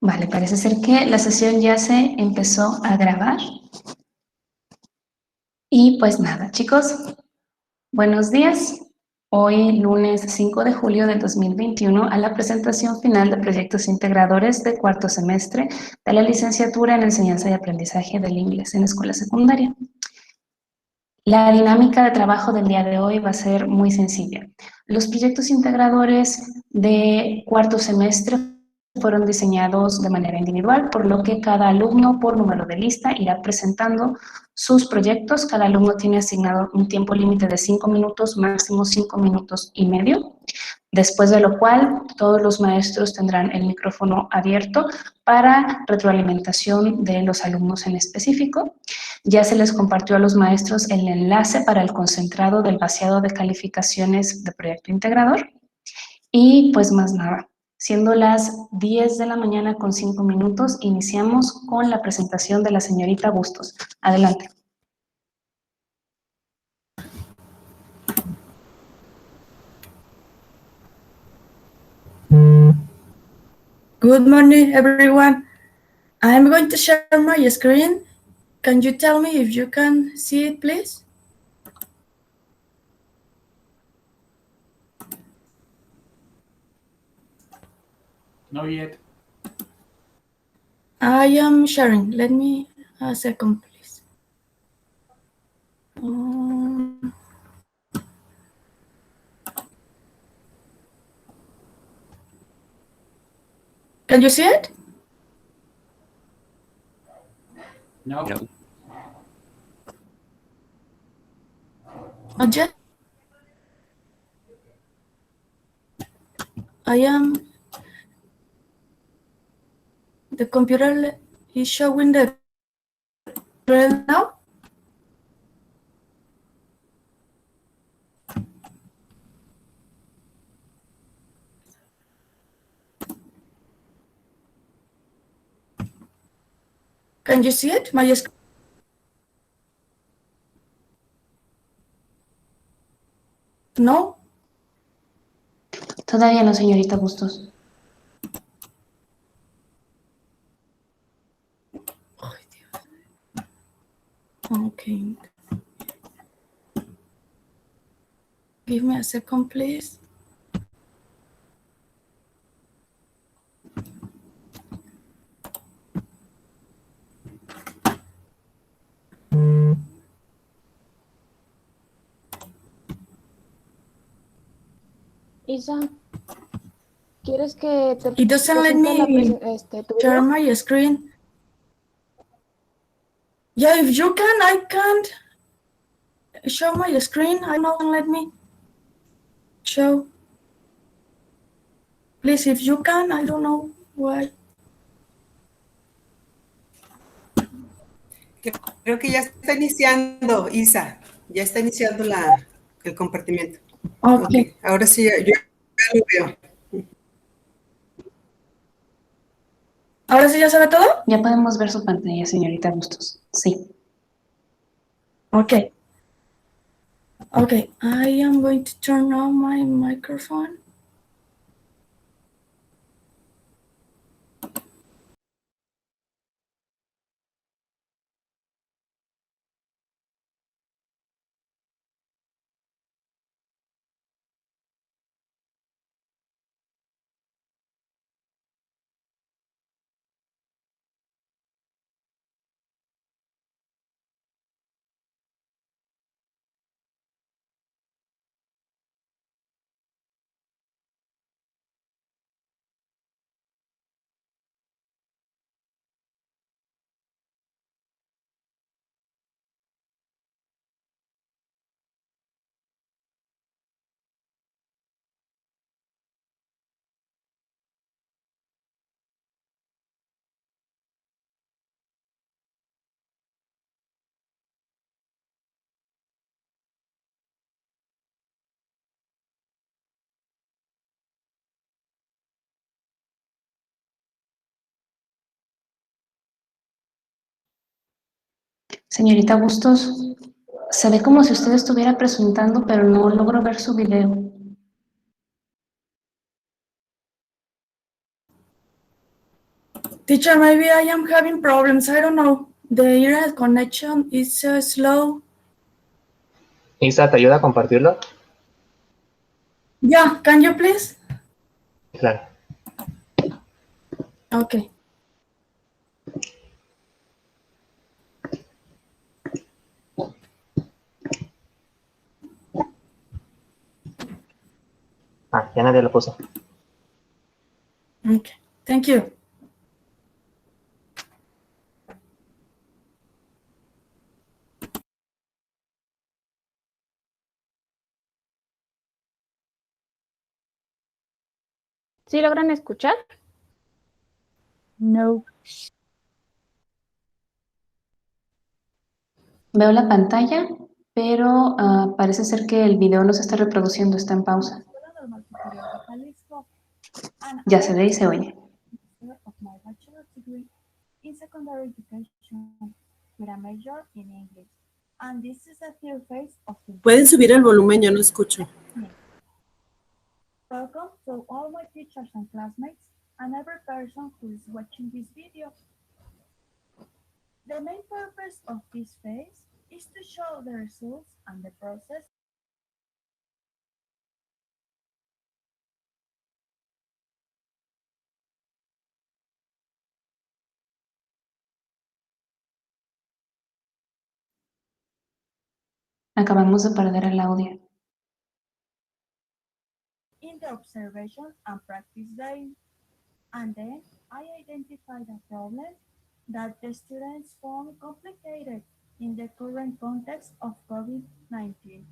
Vale, parece ser que la sesión ya se empezó a grabar. Y pues nada, chicos, buenos días. Hoy, lunes 5 de julio del 2021, a la presentación final de proyectos integradores de cuarto semestre de la Licenciatura en Enseñanza y Aprendizaje del Inglés en escuela secundaria. La dinámica de trabajo del día de hoy va a ser muy sencilla. Los proyectos integradores de cuarto semestre fueron diseñados de manera individual, por lo que cada alumno por número de lista irá presentando sus proyectos. Cada alumno tiene asignado un tiempo límite de 5 minutos, máximo 5 minutos y medio, después de lo cual todos los maestros tendrán el micrófono abierto para retroalimentación de los alumnos en específico. Ya se les compartió a los maestros el enlace para el concentrado del vaciado de calificaciones de proyecto integrador. Y pues más nada, siendo las 10 de la mañana con 5 minutos, iniciamos con la presentación de la señorita Bustos. Adelante. Good morning, everyone. I'm going to share my screen. Can you tell me if you can see it, please? Not yet. I am sharing. Let me a second, please. Can you see it? No. Not yet. The computer is showing the red now. Can you see it? My screen. No. Todavía no, señorita Bustos. Ay, Dios. Okay. Give me a second, please. Isa, ¿quieres que te It doesn't let me tu share video? my screen. Yeah, if you can, I can't show my screen. I know, let me show. Please, if you can, I don't know why. Creo que ya está iniciando, Isa. Ya está iniciando el compartimiento. Okay. Ahora sí, yo ya lo veo. ¿Ahora sí ya se ve todo? Ya podemos ver su pantalla, señorita Bustos. Sí. Okay. Okay, I am going to turn on my microphone. Señorita Bustos, se ve como si usted estuviera presentando, pero no logro ver su video. Teacher, maybe I am having problems. I don't know. The internet connection is so slow. Isa, ¿te ayuda a compartirlo? Yeah, can you please? Claro. Okay. Ah, ya nadie lo puso. Okay. Thank you. ¿Sí logran escuchar? No. Veo la pantalla, pero parece ser que el video no se está reproduciendo, está en pausa. Ya se ve y se oye. Of my bachelor's degree in secondary education with a major in English. And this is the third phase of the Pueden subir el volumen, yo no escucho. Welcome to all my teachers and classmates and every person who is watching this video. The main purpose of this phase is to show the results and the process Acabamos de perder el audio. in the observation and practice day. And then I identified a problem that the students found complicated in the current context of COVID-19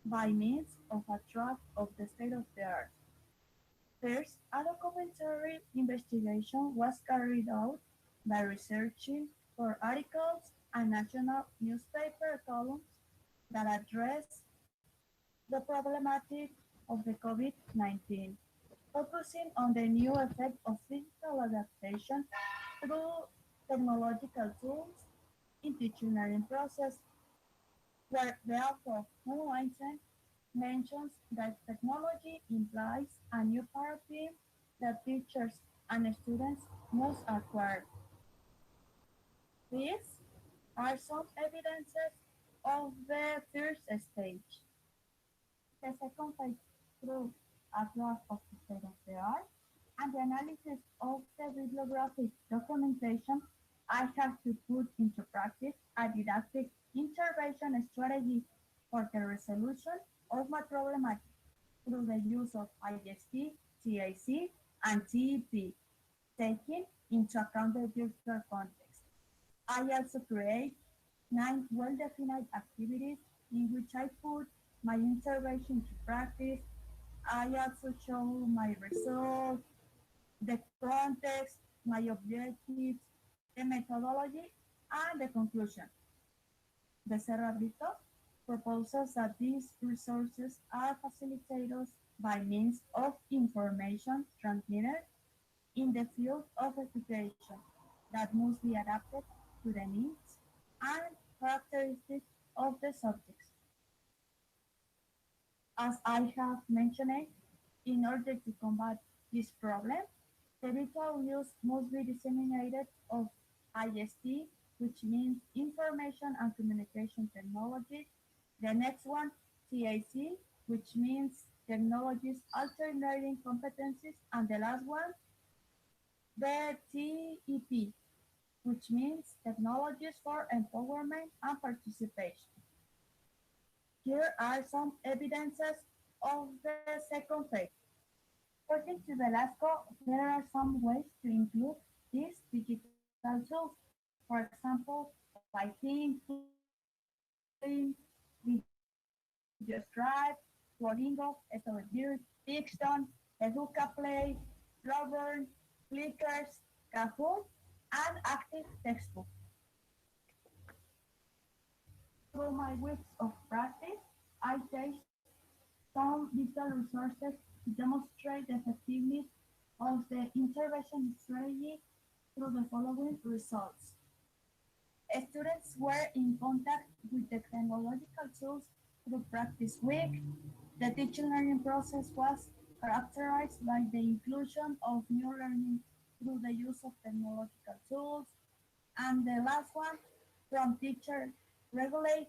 by means of a draft of the state of the art. First, a documentary investigation was carried out by researching for articles and national newspaper columns that address the problematic of the COVID-19, focusing on the new effect of digital adaptation through technological tools in teaching learning process, where the author of Enseñanza mentions that technology implies a new paradigm that teachers and students must acquire. These are some evidences of the first stage. The second phase through a draft of the state of the art and the analysis of the bibliographic documentation, I have to put into practice a didactic intervention strategy for the resolution of my problematic through the use of IST, TAC, and TEP, taking into account the virtual context. I also create 9 well-defined activities in which I put my intervention to practice. I also show my results, the context, my objectives, the methodology, and the conclusion. The Cerrabrito proposes that these resources are facilitated by means of information transmitted in the field of education that must be adapted to the needs and characteristics of the subjects. As I have mentioned, in order to combat this problem, the virtual use must be disseminated of IST, which means Information and Communication Technology. The next one, TAC, which means Technologies Altering Learning Competencies. And the last one, the TEP, which means Technologies for Empowerment and Participation. Here are some evidences of the second phase. According to Velasco, there are some ways to include these digital tools. For example, by thinking, video Drive, Duolingo, StoryBird, Pixton, Educa Play, Drawburn, Clickers, Kahoot, and Active Textbook. Through my weeks of practice, I taste some digital resources to demonstrate the effectiveness of the intervention strategy through the following results. Students were in contact with the technological tools through practice week. The teaching learning process was characterized by the inclusion of new learning through the use of technological tools. And the last one, from teacher regulate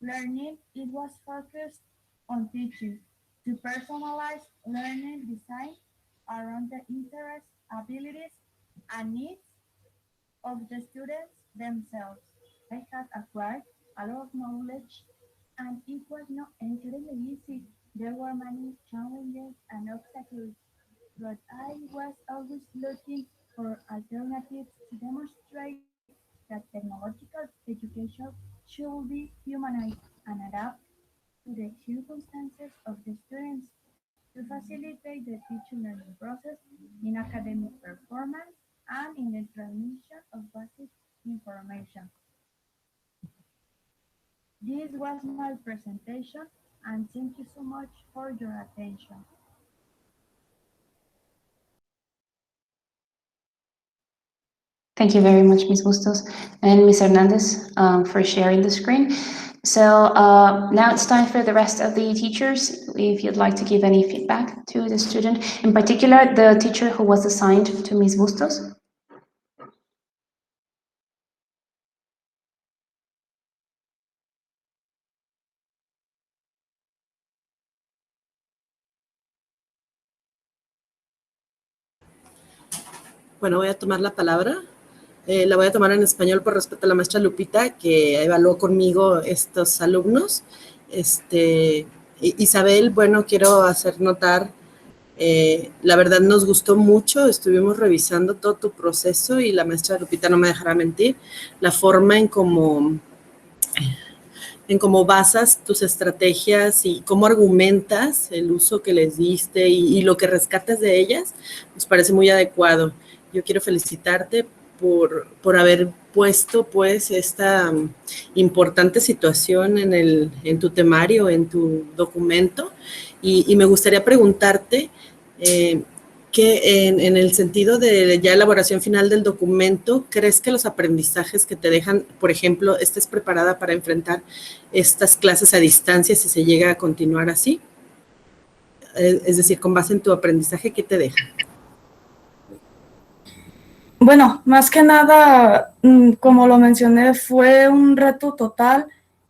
learning, it was focused on teaching to personalize learning design around the interests, abilities, and needs of the students themselves. I had acquired a lot of knowledge, and it was not entirely easy. There were many challenges and obstacles, but I was always looking for alternatives to demonstrate that technological education should be humanized and adapt to the circumstances of the students to facilitate the teaching learning process in academic performance and in the transmission of basic information. This was my presentation, and thank you so much for your attention. Thank you very much, Ms. Bustos and Ms. Hernandez, for sharing the screen. So now it's time for the rest of the teachers, if you'd like to give any feedback to the student, in particular, the teacher who was assigned to Ms. Bustos. Bueno, voy a tomar la palabra. La voy a tomar en español por respeto a la maestra Lupita, que evaluó conmigo estos alumnos. Isabel, bueno, quiero hacer notar, la verdad nos gustó mucho, estuvimos revisando todo tu proceso y la maestra Lupita no me dejará mentir, la forma en cómo basas tus estrategias y cómo argumentas el uso que les diste y lo que rescatas de ellas, nos parece muy adecuado. Yo quiero felicitarte por haber puesto pues esta importante situación en tu temario, en tu documento, y me gustaría preguntarte que en el sentido de ya elaboración final del documento, ¿crees que los aprendizajes que te dejan, por ejemplo, estés preparada para enfrentar estas clases a distancia si se llega a continuar así? Es decir, con base en tu aprendizaje, ¿qué te deja? Bueno, más que nada, como lo mencioné, fue un reto total.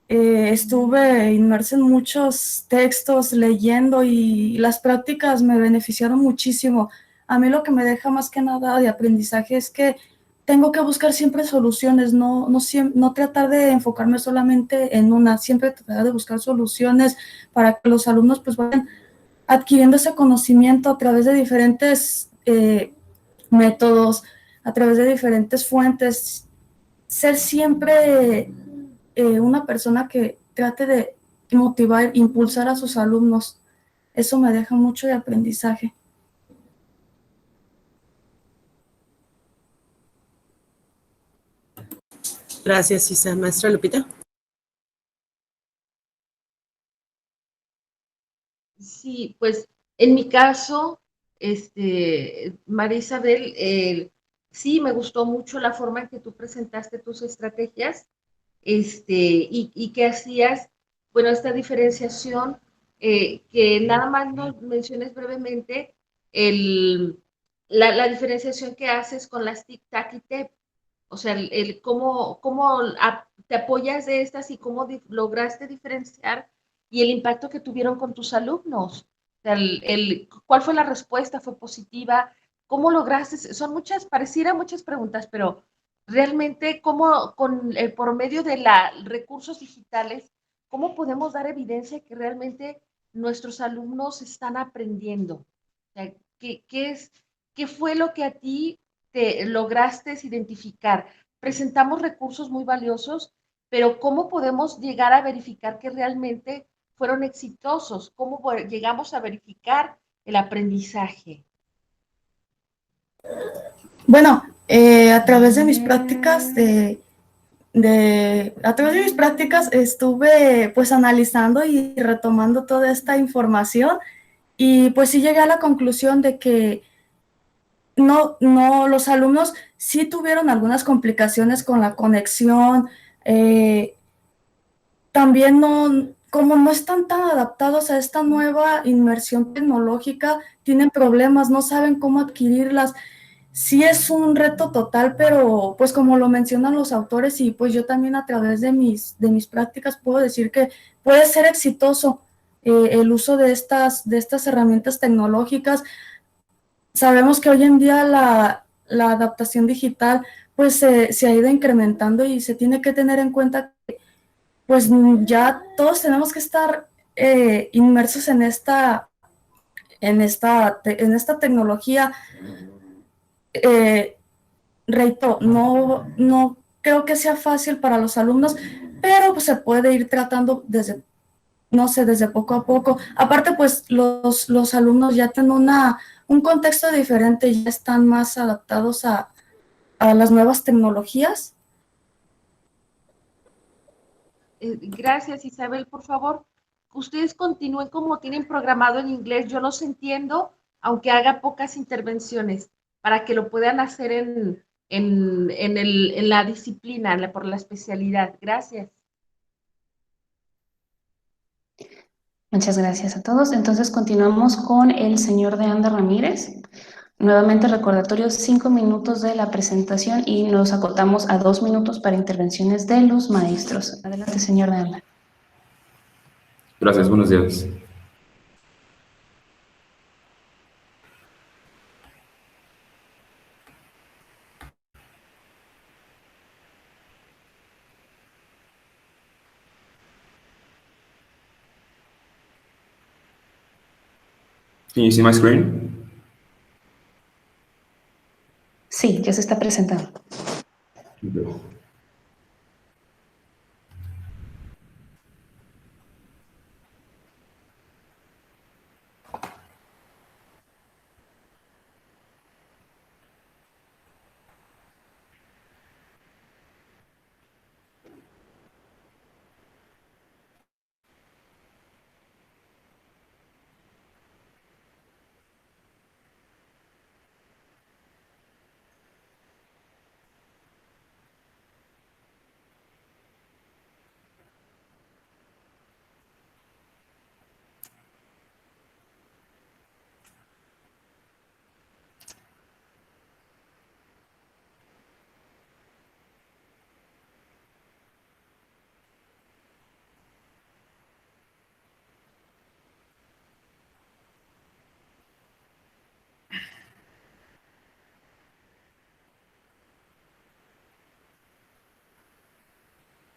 Estuve inmersa en muchos textos, leyendo, y las prácticas me beneficiaron muchísimo. A mí lo que me deja más que nada de aprendizaje es que tengo que buscar siempre soluciones, no tratar de enfocarme solamente en una, siempre tratar de buscar soluciones para que los alumnos pues vayan adquiriendo ese conocimiento a través de diferentes métodos, a través de diferentes fuentes, ser siempre una persona que trate de motivar, impulsar a sus alumnos. Eso me deja mucho de aprendizaje. Gracias, Isa. Maestra Lupita. Sí, pues en mi caso, María Isabel, sí me gustó mucho la forma en que tú presentaste tus estrategias, y que hacías, bueno, esta diferenciación, que nada más nos menciones brevemente la diferenciación que haces con las tic tac y tep, o sea, cómo te apoyas de estas y cómo lograste diferenciar y el impacto que tuvieron con tus alumnos. O sea, ¿cuál fue la respuesta? ¿Fue positiva? ¿Cómo lograste? Son muchas, pareciera muchas preguntas, pero realmente, ¿cómo por medio de recursos digitales, cómo podemos dar evidencia que realmente nuestros alumnos están aprendiendo? O sea, ¿qué fue lo que a ti te lograste identificar? Presentamos recursos muy valiosos, pero ¿cómo podemos llegar a verificar que realmente fueron exitosos? ¿Cómo llegamos a verificar el aprendizaje? Bueno, a través de mis prácticas estuve pues analizando y retomando toda esta información, y pues sí llegué a la conclusión de que los alumnos sí tuvieron algunas complicaciones con la conexión, también como no están tan adaptados a esta nueva inmersión tecnológica, tienen problemas, no saben cómo adquirirlas. sí es un reto total, pero pues como lo mencionan los autores y pues yo también a través de mis prácticas puedo decir que puede ser exitoso el uso de estas herramientas tecnológicas. Sabemos que hoy en día la adaptación digital pues se ha ido incrementando y se tiene que tener en cuenta que pues ya todos tenemos que estar inmersos en esta tecnología. Reito, no creo que sea fácil para los alumnos, pero pues se puede ir tratando desde, no sé, desde poco a poco. Aparte, pues los alumnos ya tienen un contexto diferente, ya están más adaptados a las nuevas tecnologías. Gracias, Isabel. Por favor, ustedes continúen como tienen programado en inglés. Yo los entiendo, aunque haga pocas intervenciones, para que lo puedan hacer en la disciplina, por la especialidad. Gracias. Muchas gracias a todos. Entonces continuamos con el señor de Anda Ramírez. Nuevamente recordatorio, 5 minutos de la presentación y nos acotamos a 2 minutos para intervenciones de los maestros. Adelante, señor de Anda. Gracias, buenos días. Can you see my screen? Sí, ya se está presentando. Okay.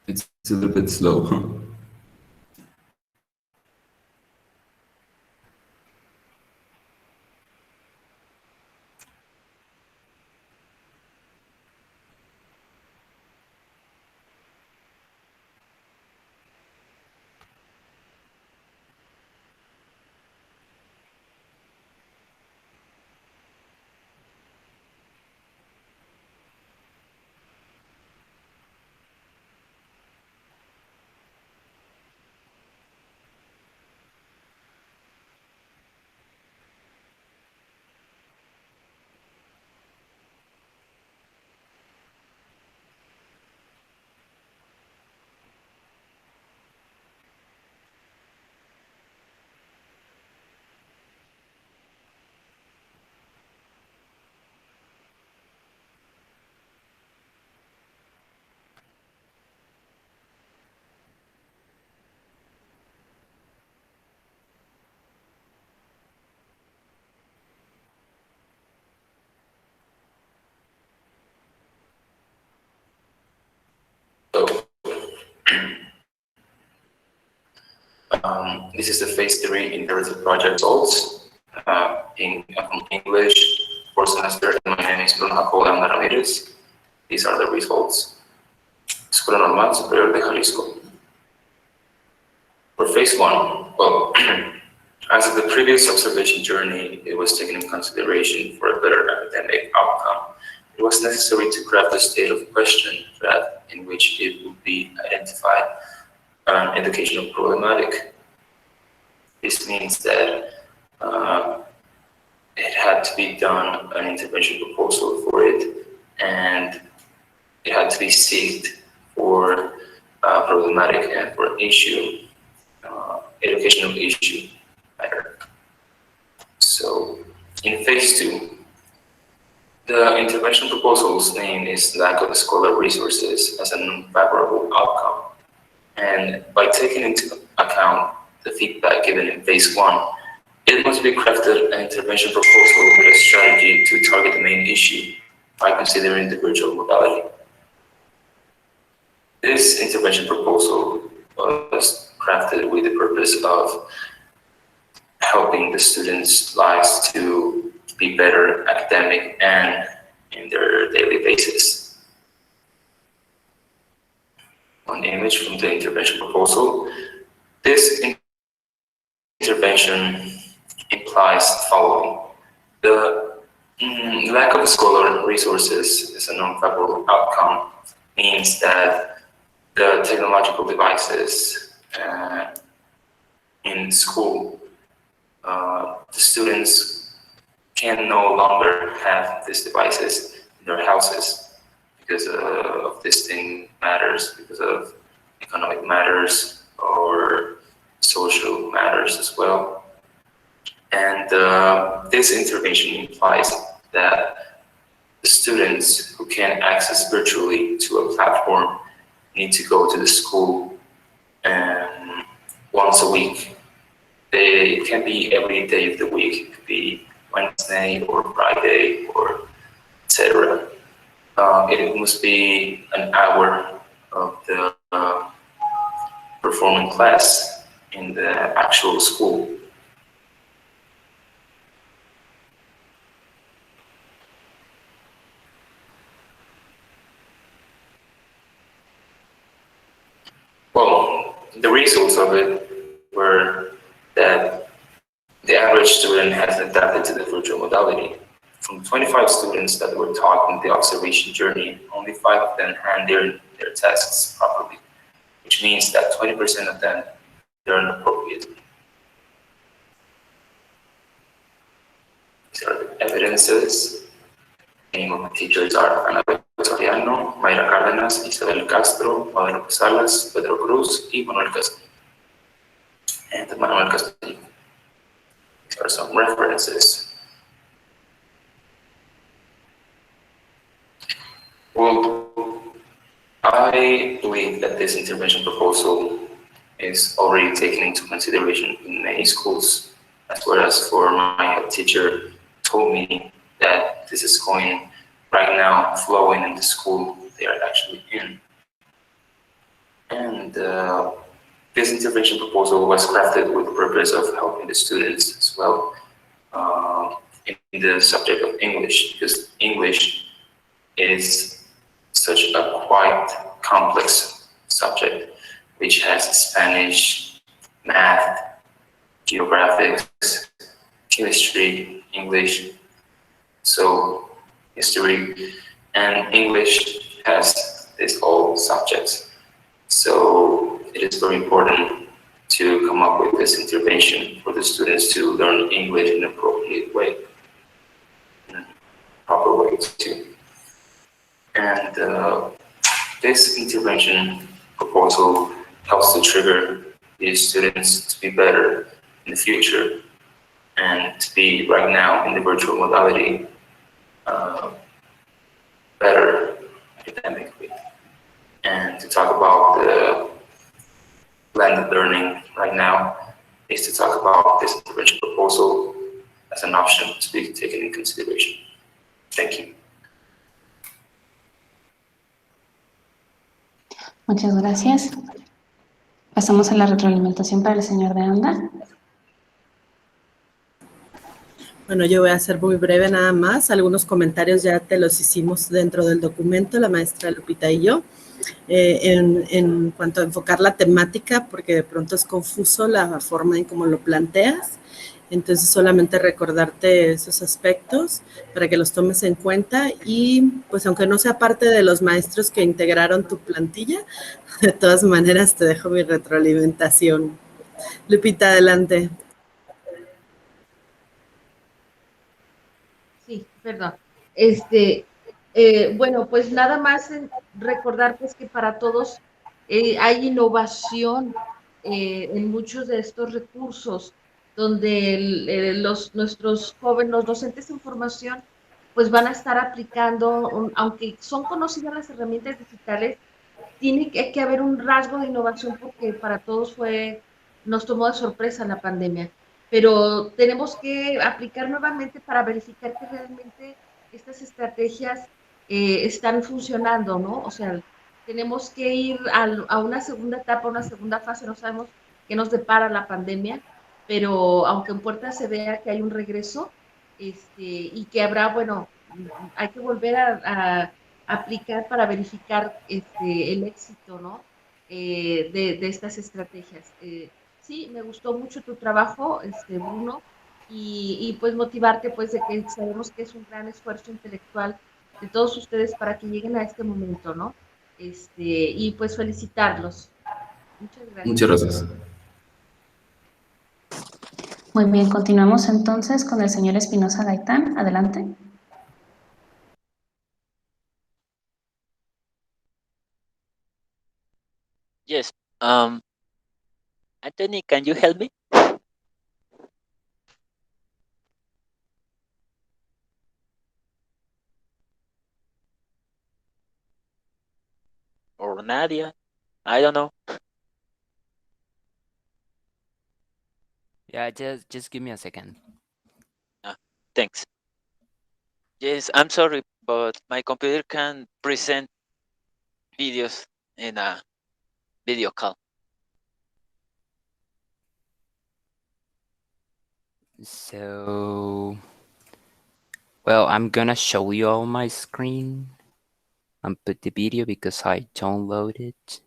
It's a little bit slow. This is the phase 3 integrador project results in English for semester. My name is Bruno Ramirez. These are the results. Escuela Normal Superior de Jalisco. For phase 1, well, as of the previous observation journey, it was taken in consideration for a better academic outcome. It was necessary to craft a state of question that in which it would be identified an educational problematic. This means that it had to be done an intervention proposal for it, and it had to be seeked for problematic and for issue, educational issue matter. So in phase 2, The intervention proposal's name is lack of scholar resources as an unfavorable outcome. And by taking into account the feedback given in phase 1, it must be crafted an intervention proposal with a strategy to target the main issue by considering the virtual modality. This intervention proposal was crafted with the purpose of helping the students' lives to be better academic and in their daily basis. One image from the intervention proposal. This intervention implies the following. The lack of scholar resources as an unfavorable outcome means that the technological devices in school, the students can no longer have these devices in their houses because of distinct matters, because of economic matters or social matters as well. And this intervention implies that the students who can access virtually to a platform need to go to the school once a week. It can be every day of the week. It could be Wednesday or Friday or etc. It must be an hour of the performing class in the actual school. Well, the results of it were that the average student has adapted to the virtual modality. From 25 students that were taught in the observation journey, only 5 of them hand their tests properly, which means that 20% of them learn appropriately. These are the evidences. Name of the teachers are Ana Soriano, Mayra Cárdenas, Isabel Castro, Guadalupe Salas, Pedro Cruz, y Manuel Castillo. And Manuel Castillo. These are some references. Well, I believe that this intervention proposal is already taken into consideration in many schools, as well as for my head teacher told me that this is going right now flowing in the school they are actually in. And this intervention proposal was crafted with the purpose of helping the students as well in the subject of English, because English is such a quite complex subject, which has Spanish, math, geographics, chemistry, English, so history, and English has these all subjects. So it is very important to come up with this intervention for the students to learn English in an appropriate way, in a proper way too. And this intervention proposal helps to trigger these students to be better in the future and to be right now in the virtual modality better academically. And to talk about the blended learning right now is to talk about this intervention proposal as an option to be taken in consideration. Thank you. Muchas gracias. Pasamos a la retroalimentación para el señor de Anda. Bueno, yo voy a ser muy breve nada más. Algunos comentarios ya te los hicimos dentro del documento, la maestra Lupita y yo, en cuanto a enfocar la temática, porque de pronto es confuso la forma en cómo lo planteas. Entonces, solamente recordarte esos aspectos para que los tomes en cuenta y, pues, aunque no sea parte de los maestros que integraron tu plantilla, de todas maneras te dejo mi retroalimentación. Lupita, adelante. Sí, perdón. Bueno, pues nada más recordar pues que para todos hay innovación en muchos de estos recursos donde nuestros jóvenes, los docentes en formación pues van a estar aplicando, aunque son conocidas las herramientas digitales, tiene que haber un rasgo de innovación porque para todos nos tomó de sorpresa la pandemia, pero tenemos que aplicar nuevamente para verificar que realmente estas estrategias están funcionando, ¿no? O sea, tenemos que ir a una segunda etapa, una segunda fase, no sabemos qué nos depara la pandemia, pero aunque en puertas se vea que hay un regreso, y que habrá, bueno, hay que volver a aplicar para verificar el éxito, ¿no? De estas estrategias. Sí, me gustó mucho tu trabajo, Bruno, y pues motivarte, pues, de que sabemos que es un gran esfuerzo intelectual de todos ustedes para que lleguen a este momento, ¿no? Y pues felicitarlos. Muchas gracias. Muchas gracias. Muy bien, continuamos entonces con el señor Espinosa Gaitán. Adelante. Yes. Anthony, can you help me? Or Nadia? I don't know. Yeah, just give me a second. Thanks. Yes, I'm sorry, but my computer can present videos in a video call. So, well, I'm gonna show you all my screen and put the video because I downloaded it.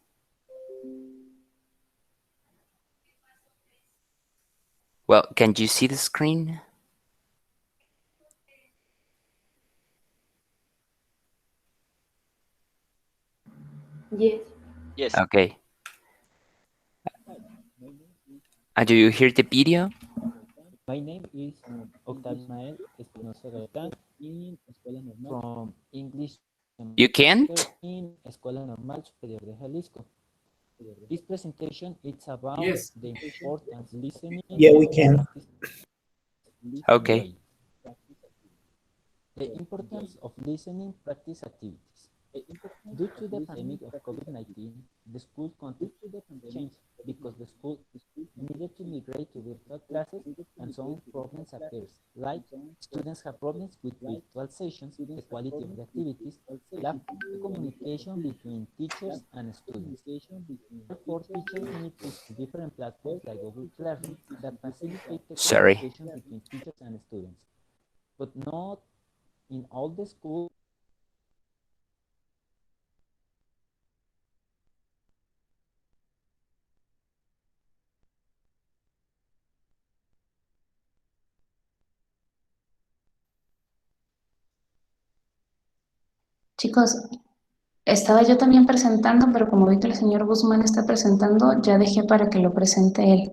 Well, can you see the screen? Yes. Yes. Okay. Do you hear the video? My name is Octavio Espinosa Gaitán from English You can't? in Escuela Normal Superior de Jalisco. This presentation is about Yes. the importance of listening. Yeah, we can. Okay. The importance of listening practice activities. Due to the pandemic of COVID-19, the school content changed because the school needed to migrate to virtual classes and some problems appear, like students have problems with virtual sessions, the quality of the activities, lack of communication between teachers and students. Therefore, teachers need to use different platforms like Google Classroom that facilitate the communication between teachers and students, but not in all the schools. Chicos, estaba yo también presentando, pero como vi que el señor Guzmán está presentando, ya dejé para que lo presente él.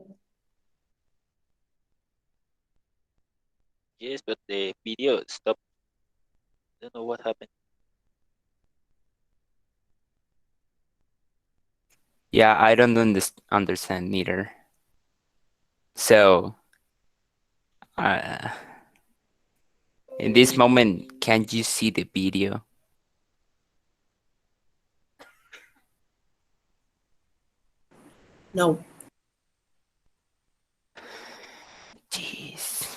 Yes, but the video stopped. I don't know what happened. Yeah, I don't understand neither. So, in this moment, can you see the video? No. Jeez.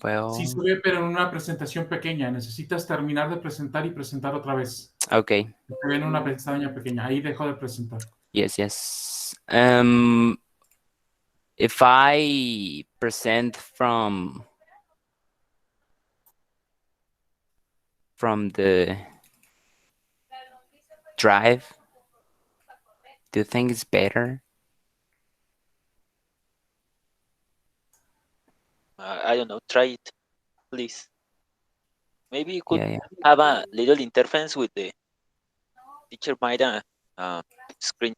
Well. Sí se ve, pero en una presentación pequeña. Necesitas terminar de presentar y presentar otra vez. Okay. Se ve en una pestaña pequeña. Ahí dejo de presentar. Yes. If I present from the drive, do you think it's better? I don't know. Try it, please. Maybe you could Yeah. have a little interference with the teacher might screen.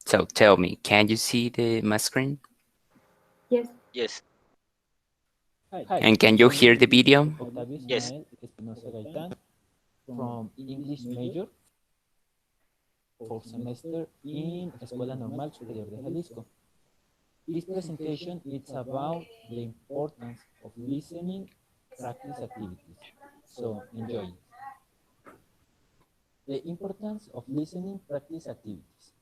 So tell me, can you see my screen? Yes. Yes. And can you hear the video? Yes. Espinosa Gaitán from English major for semestre in Escuela Normal Superior de Jalisco. This presentation is about the importance of listening practice activities. So enjoy it. The importance of listening practice activities.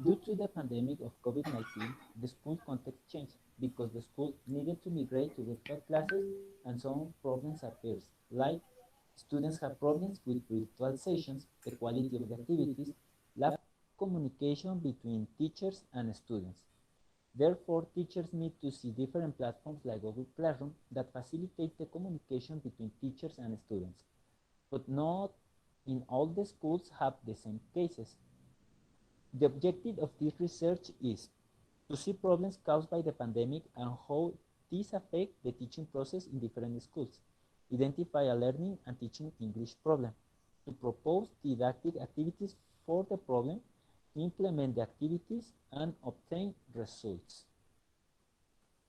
Due to the pandemic of COVID-19, the school context changed because the school needed to migrate to virtual classes and some problems appeared, like students have problems with virtual sessions, the quality of the activities, lack of communication between teachers and students. Therefore, teachers need to see different platforms like Google Classroom that facilitate the communication between teachers and students. But not in all the schools have the same cases. The objective of this research is to see problems caused by the pandemic and how these affect the teaching process in different schools, identify a learning and teaching English problem, to propose didactic activities for the problem, implement the activities, and obtain results.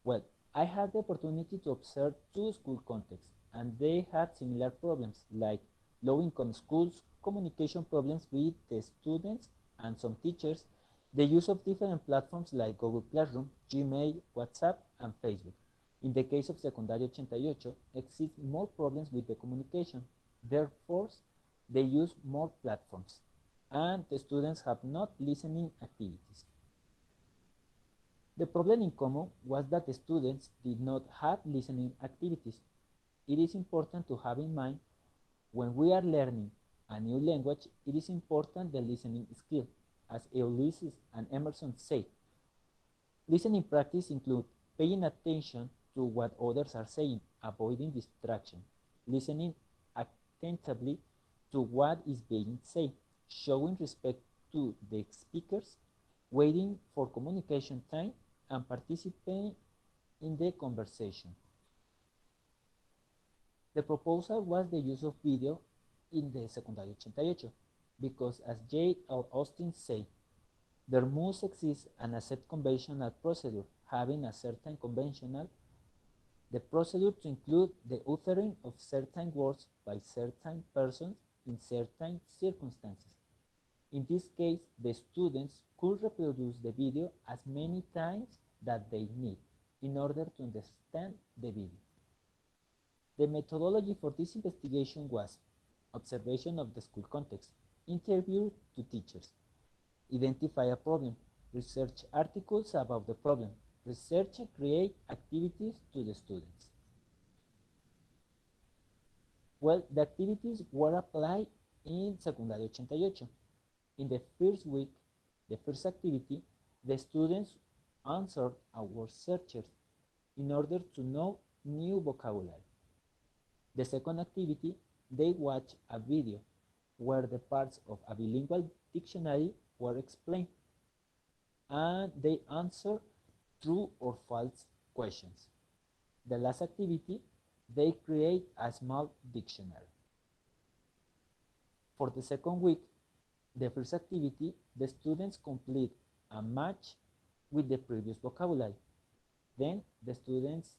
Well, I had the opportunity to observe two school contexts, and they had similar problems, like low-income schools, communication problems with the students and some teachers, the use of different platforms like Google Classroom, Gmail, WhatsApp, and Facebook. In the case of Secundaria 88, exist more problems with the communication. Therefore, they use more platforms, and the students have not listening activities. The problem in common was that the students did not have listening activities. It is important to have in mind when we are learning a new language, it is important the listening skill, as Ulysses and Emerson say. Listening practice includes paying attention to what others are saying, avoiding distraction, listening attentively to what is being said, showing respect to the speakers, waiting for communication time, and participating in the conversation. The proposal was the use of video in the Secundaria 88, because as J.L. Austin said, there must exist an accept conventional procedure, having a certain conventional, the procedure to include the uttering of certain words by certain persons in certain circumstances. In this case, the students could reproduce the video as many times that they need in order to understand the video. The methodology for this investigation was observation of the school context, interview to teachers, identify a problem, research articles about the problem, research and create activities to the students. Well, the activities were applied in Secundaria 88. In the first week, the first activity, the students answered a word searchers in order to know new vocabulary. The second activity, they watched a video where the parts of a bilingual dictionary were explained, and they answered true or false questions. The last activity, they create a small dictionary. For the second week, the first activity, the students complete a match with the previous vocabulary. Then the students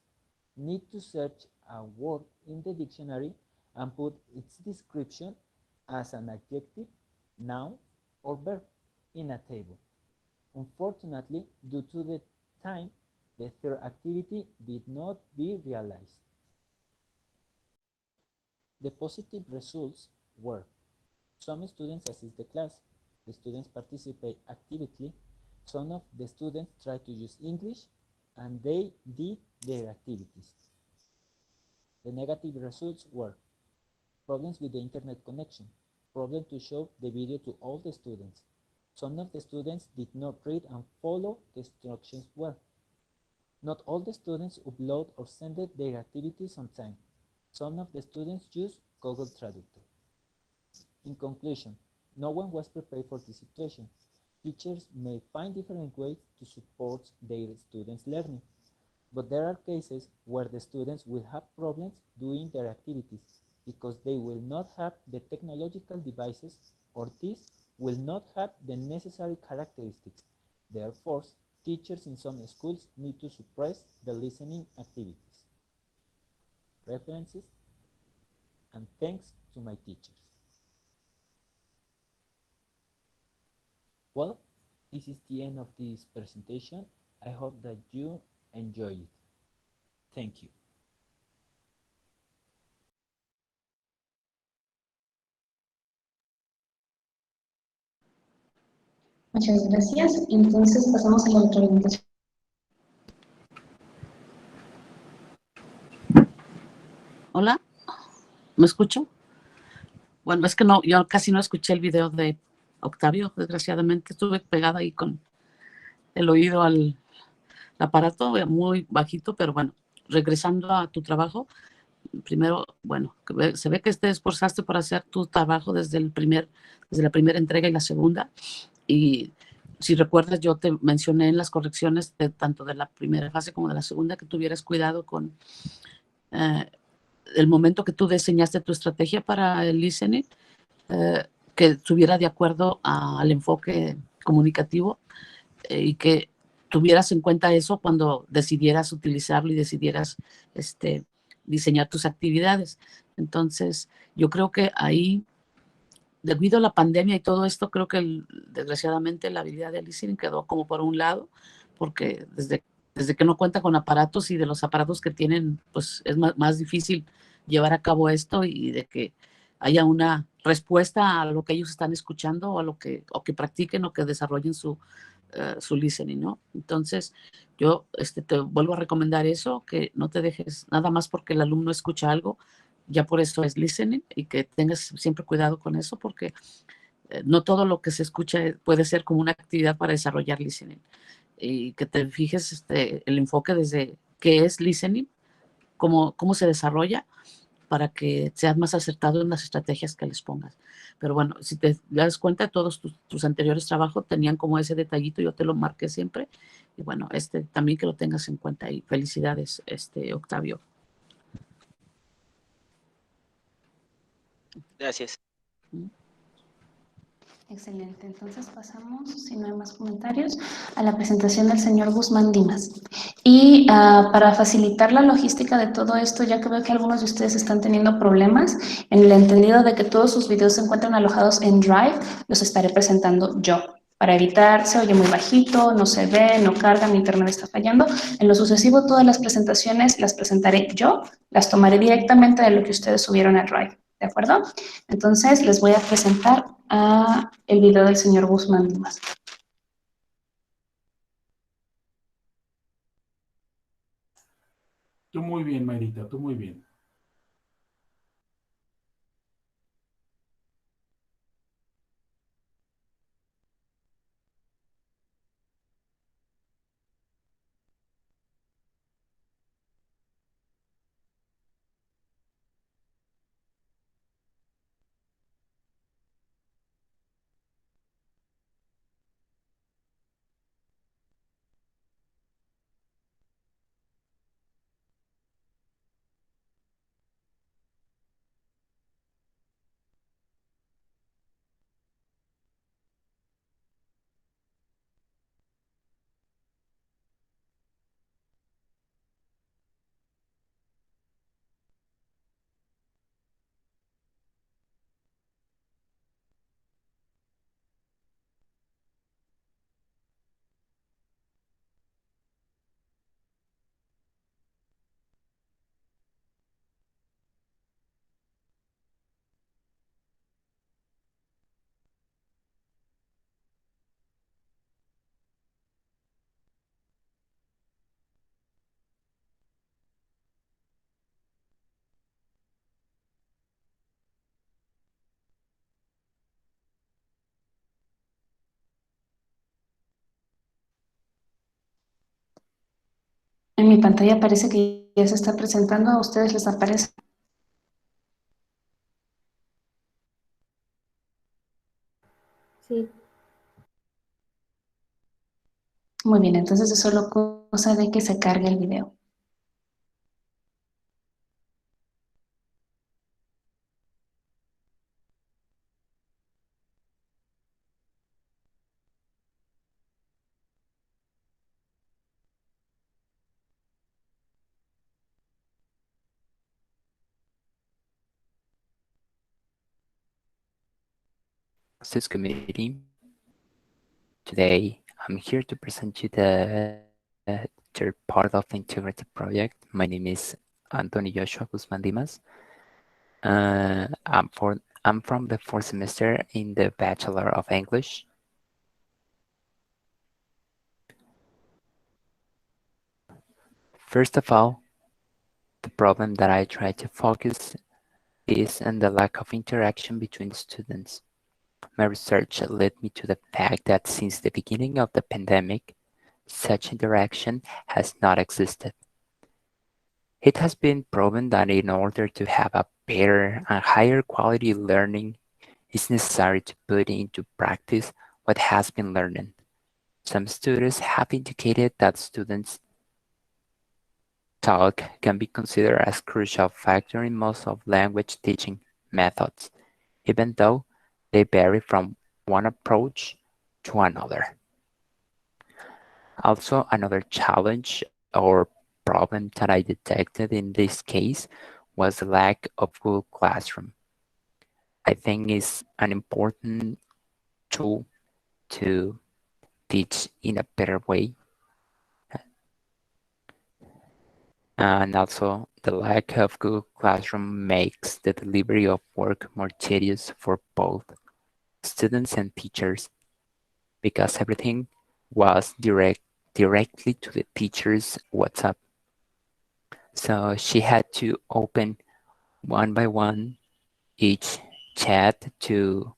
need to search a word in the dictionary and put its description as an adjective, noun, or verb in a table. Unfortunately, due to the time, the third activity did not be realized. The positive results were: some students assist the class, the students participate actively, some of the students try to use English, and they did their activities. The negative results were problems with the internet connection, problem to show the video to all the students. Some of the students did not read and follow the instructions well. Not all the students upload or send their activities on time. Some of the students use Google Traductor. In conclusion, no one was prepared for this situation. Teachers may find different ways to support their students' learning, but there are cases where the students will have problems doing their activities because they will not have the technological devices, or these will not have the necessary characteristics. Therefore, teachers in some schools need to suppress the listening activities. References, and thanks to my teachers. Well, this is the end of this presentation. I hope that you enjoy it. Thank you. Muchas gracias. Entonces pasamos a la retroalimentación. Hola, ¿me escucho? Bueno, es que no, yo casi no escuché el video de Octavio, desgraciadamente. Estuve pegada ahí con el oído al aparato, muy bajito, pero bueno, regresando a tu trabajo, primero, bueno, se ve que te esforzaste por hacer tu trabajo desde la primera entrega y la segunda. Y si recuerdas, yo te mencioné en las correcciones tanto de la primera fase como de la segunda que tuvieras cuidado con el momento que tú diseñaste tu estrategia para el listening, que estuviera de acuerdo al enfoque comunicativo y que tuvieras en cuenta eso cuando decidieras utilizarlo y decidieras diseñar tus actividades. Entonces, yo creo que ahí, debido a la pandemia y todo esto, creo que desgraciadamente la habilidad de listening quedó como por un lado, porque desde que no cuenta con aparatos y de los aparatos que tienen, pues es más difícil llevar a cabo esto y de que haya una respuesta a lo que ellos están escuchando o que practiquen o que desarrollen su listening, ¿no? Entonces, yo te vuelvo a recomendar eso, que no te dejes nada más porque el alumno escucha algo, ya por eso es listening, y que tengas siempre cuidado con eso, porque no todo lo que se escucha puede ser como una actividad para desarrollar listening, y que te fijes el enfoque desde qué es listening, cómo se desarrolla, para que seas más acertado en las estrategias que les pongas. Pero bueno, si te das cuenta, todos tus anteriores trabajos tenían como ese detallito, yo te lo marqué siempre, y bueno, también que lo tengas en cuenta, y felicidades, Octavio. Gracias. Excelente, entonces pasamos, si no hay más comentarios, a la presentación del señor Guzmán Dimas. Y para facilitar la logística de todo esto, ya que veo que algunos de ustedes están teniendo problemas, en el entendido de que todos sus videos se encuentran alojados en Drive, los estaré presentando yo. Para evitar, se oye muy bajito, no se ve, no carga, mi internet está fallando. En lo sucesivo, todas las presentaciones las presentaré yo, las tomaré directamente de lo que ustedes subieron a Drive. ¿De acuerdo? Entonces, les voy a presentar el video del señor Guzmán Dimas. Tú muy bien, Mayrita, tú muy bien. En mi pantalla parece que ya se está presentando, ¿a ustedes les aparece? Sí. Muy bien, entonces es solo cosa de que se cargue el video. Committee. Today, I'm here to present you the third part of the integrated project. My name is Anthony Joshua Guzman Dimas. I'm from the fourth semester in the Bachelor of English. First of all, the problem that I try to focus is on the lack of interaction between students. My research led me to the fact that since the beginning of the pandemic, such interaction has not existed. It has been proven that in order to have a better and higher quality learning, it's necessary to put into practice what has been learned. Some students have indicated that students' talk can be considered as a crucial factor in most of language teaching methods, even though they vary from one approach to another. Also, another challenge or problem that I detected in this case was the lack of Google Classroom. I think it's an important tool to teach in a better way. And also, the lack of Google Classroom makes the delivery of work more tedious for both students and teachers, because everything was directly to the teacher's WhatsApp. So she had to open one by one each chat to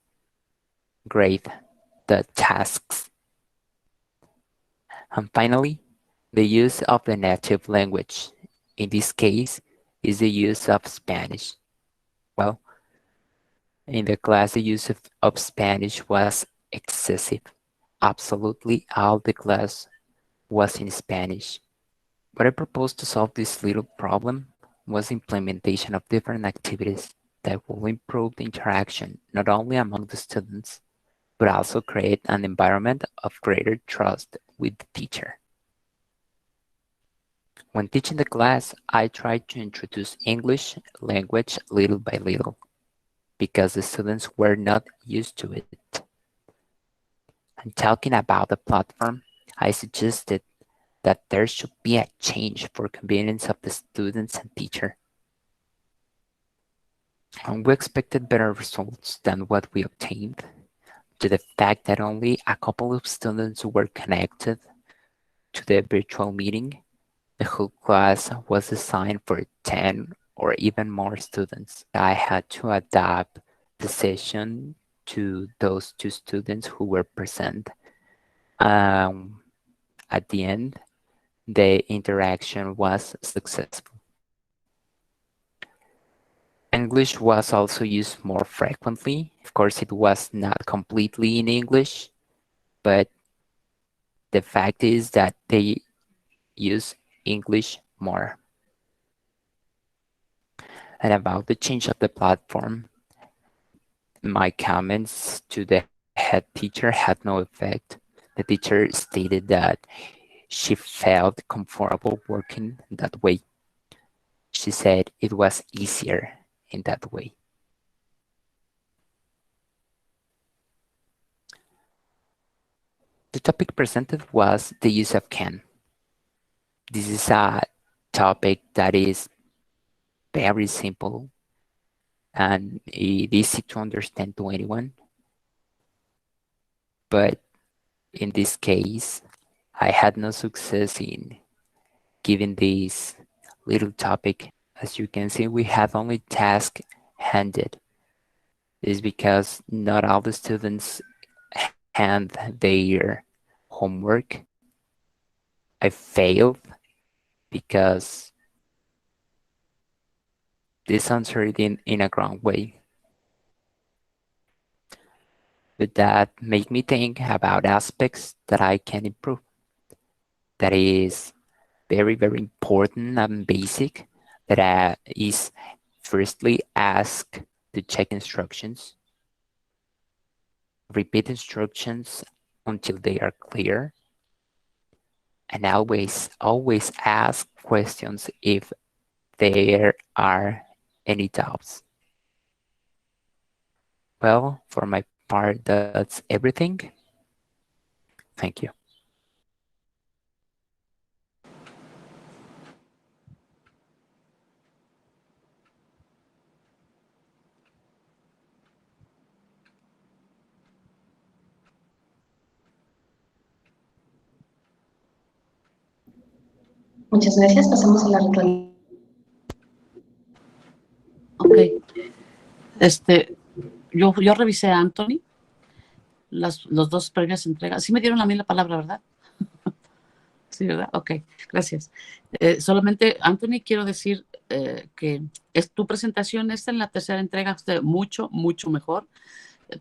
grade the tasks. And finally, the use of the native language. In this case, is the use of Spanish. Well, in the class, the use of Spanish was excessive. Absolutely all the class was in Spanish. What I proposed to solve this little problem was the implementation of different activities that will improve the interaction not only among the students, but also create an environment of greater trust with the teacher. When teaching the class, I tried to introduce English language little by little, because the students were not used to it. And talking about the platform, I suggested that there should be a change for convenience of the students and teacher. And we expected better results than what we obtained, to the fact that only a couple of students were connected to the virtual meeting. The whole class was designed for 10 or even more students. I had to adapt the session to those 2 students who were present. At the end, the interaction was successful. English was also used more frequently. Of course, it was not completely in English, but the fact is that they use English more. And about the change of the platform, my comments to the head teacher had no effect. The teacher stated that she felt comfortable working that way. She said it was easier in that way. The topic presented was the use of can. This is a topic that is very simple and easy to understand to anyone. But in this case, I had no success in giving this little topic. As you can see, we have only task handed. This is because not all the students hand their homework. I failed because this answered in a wrong way. But that made me think about aspects that I can improve. That is very, very important and basic. That is, firstly, ask to check instructions. Repeat instructions until they are clear. And always ask questions if there are any doubts. Well, for my part, that's everything. Thank you. Muchas gracias. Pasamos a la retroalimentación. Ok. Yo revisé a Anthony, los dos previas entregas. Sí me dieron a mí la palabra, ¿verdad? Sí, ¿verdad? Ok, gracias. Solamente, Anthony, quiero decir que tu presentación esta en la tercera entrega fue mucho, mucho mejor,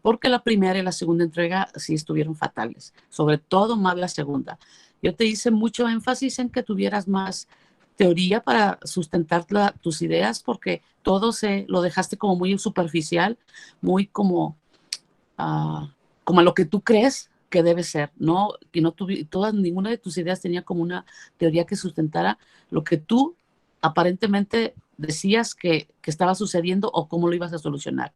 porque la primera y la segunda entrega sí estuvieron fatales, sobre todo más la segunda. Yo te hice mucho énfasis en que tuvieras más teoría para sustentar tus ideas, porque todo lo dejaste como muy superficial, muy como a lo que tú crees que debe ser, ¿no? Y no ninguna de tus ideas tenía como una teoría que sustentara lo que tú aparentemente decías que estaba sucediendo o cómo lo ibas a solucionar.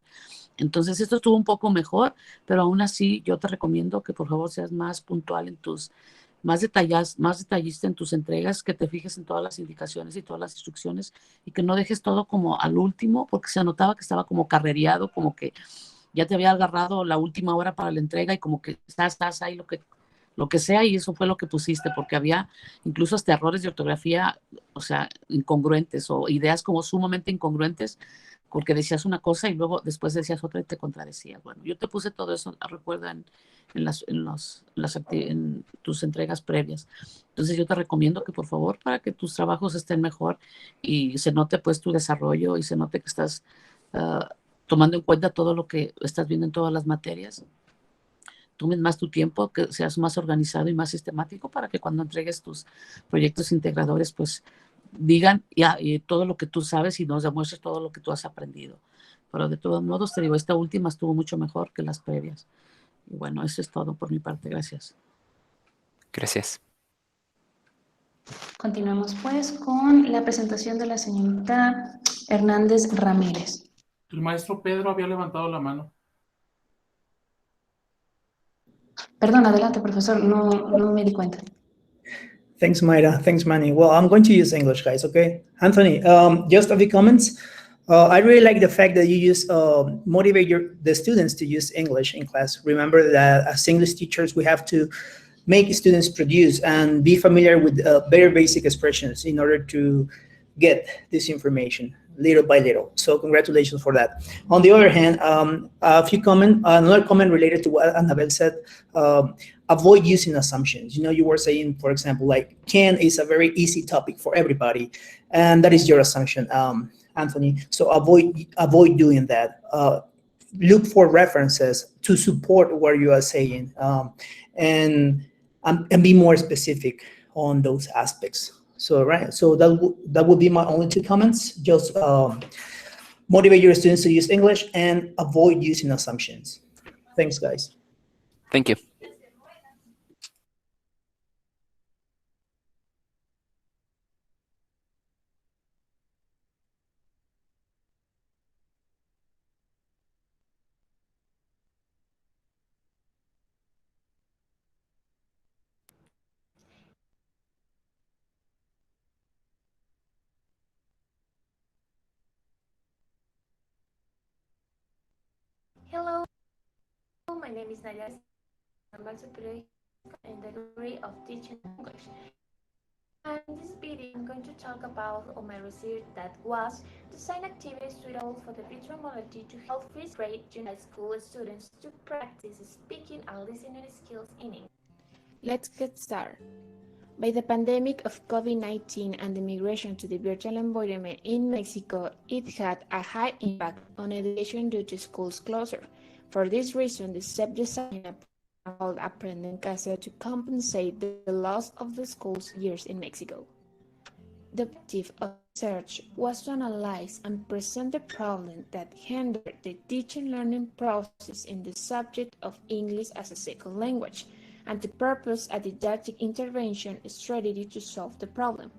Entonces esto estuvo un poco mejor, pero aún así yo te recomiendo que por favor seas más puntual en más detallista en tus entregas, que te fijes en todas las indicaciones y todas las instrucciones y que no dejes todo como al último, porque se notaba que estaba como carrereado, como que ya te había agarrado la última hora para la entrega y como que estás ahí lo que sea, y eso fue lo que pusiste, porque había incluso hasta errores de ortografía, o sea, incongruentes o ideas como sumamente incongruentes, porque decías una cosa y luego después decías otra y te contradecías. Bueno, yo te puse todo eso, recuerda, en tus entregas previas. Entonces yo te recomiendo que por favor, para que tus trabajos estén mejor y se note pues tu desarrollo y se note que estás tomando en cuenta todo lo que estás viendo en todas las materias, tomes más tu tiempo, que seas más organizado y más sistemático para que cuando entregues tus proyectos integradores, pues digan y todo lo que tú sabes y nos demuestres todo lo que tú has aprendido. Pero de todos modos, te digo, esta última estuvo mucho mejor que las previas. Y bueno, eso es todo por mi parte. Gracias. Gracias. Continuamos pues con la presentación de la señorita Hernández Ramírez. El maestro Pedro había levantado la mano. Perdón, adelante, profesor, no me di cuenta. Thanks, Mayra. Thanks, Manny. Well, I'm going to use English, guys, okay? Anthony, just a few comments. I really like the fact that you motivate the students to use English in class. Remember that as English teachers, we have to make students produce and be familiar with very basic expressions in order to get this information little by little. So congratulations for that. On the other hand, another comment related to what Annabelle said, avoid using assumptions. You were saying, for example, like can is a very easy topic for everybody, and that is your assumption, Anthony. So avoid doing that. Look for references to support what you are saying, and be more specific on those aspects. So that would be my only two comments. Just motivate your students to use English and avoid using assumptions. Thanks, guys. Thank you. Hello, my name is Naya. I'm also in the degree of teaching English. And in this video, I'm going to talk about my research that was design activities suitable for the virtual modality to help first grade junior school students to practice speaking and listening skills in English. Let's get started. By the pandemic of COVID-19 and the migration to the virtual environment in Mexico, it had a high impact on education due to schools closure. For this reason, the SEP designed called Aprendizaje to compensate the loss of the school's years in Mexico. The objective of research was to analyze and present the problem that hindered the teaching learning process in the subject of English as a second language, and to propose a didactic intervention strategy to solve the problem.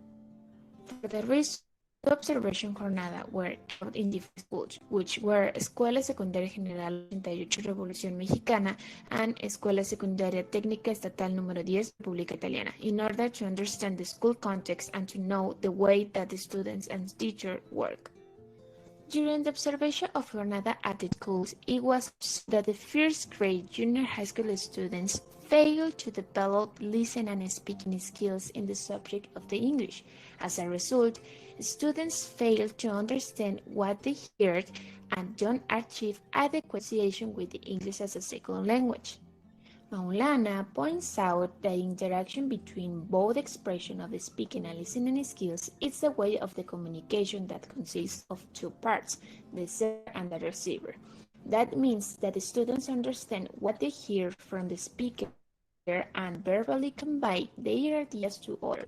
For the research, the observation jornada were held in different schools, which were Escuela Secundaria General 88 Revolución Mexicana and Escuela Secundaria Técnica Estatal número 10 República Italiana, in order to understand the school context and to know the way that the students and teachers work. During the observation of jornada at the schools, it was observed that the first grade junior high school students fail to develop listening and speaking skills in the subject of the English. As a result, students fail to understand what they heard and don't achieve adequate pronunciation with the English as a second language. Maulana points out that interaction between both expression of the speaking and listening skills is the way of the communication that consists of two parts, the sender and the receiver. That means that the students understand what they hear from the speaker and verbally convey their ideas to others.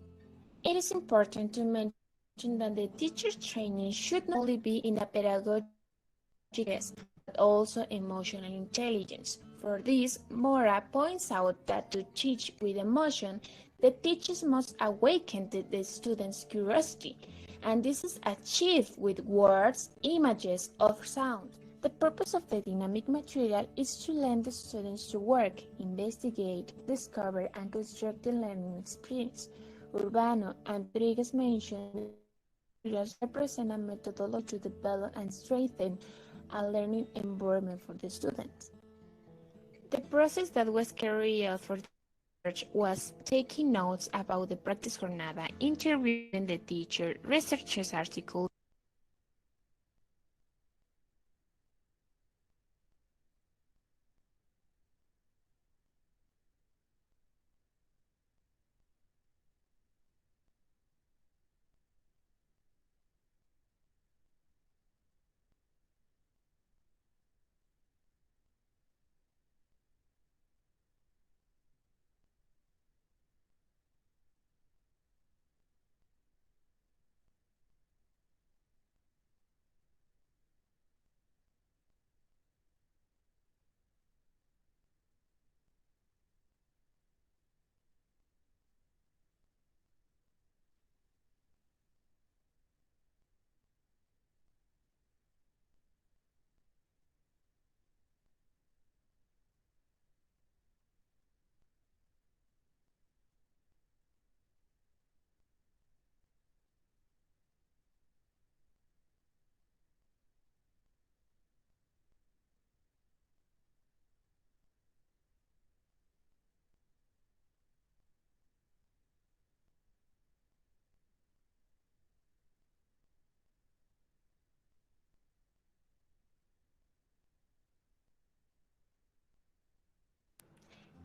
It is important to mention that the teacher's training should not only be in a pedagogic aspect, but also emotional intelligence. For this, Mora points out that to teach with emotion, the teachers must awaken the students' curiosity, and this is achieved with words, images, or sounds. The purpose of the dynamic material is to lend the students to work, investigate, discover, and construct the learning experience. Urbano and Rodriguez mentioned materials represent a methodology to develop and strengthen a learning environment for the students. The process that was carried out for the research was taking notes about the practice jornada, interviewing the teacher, researchers' articles,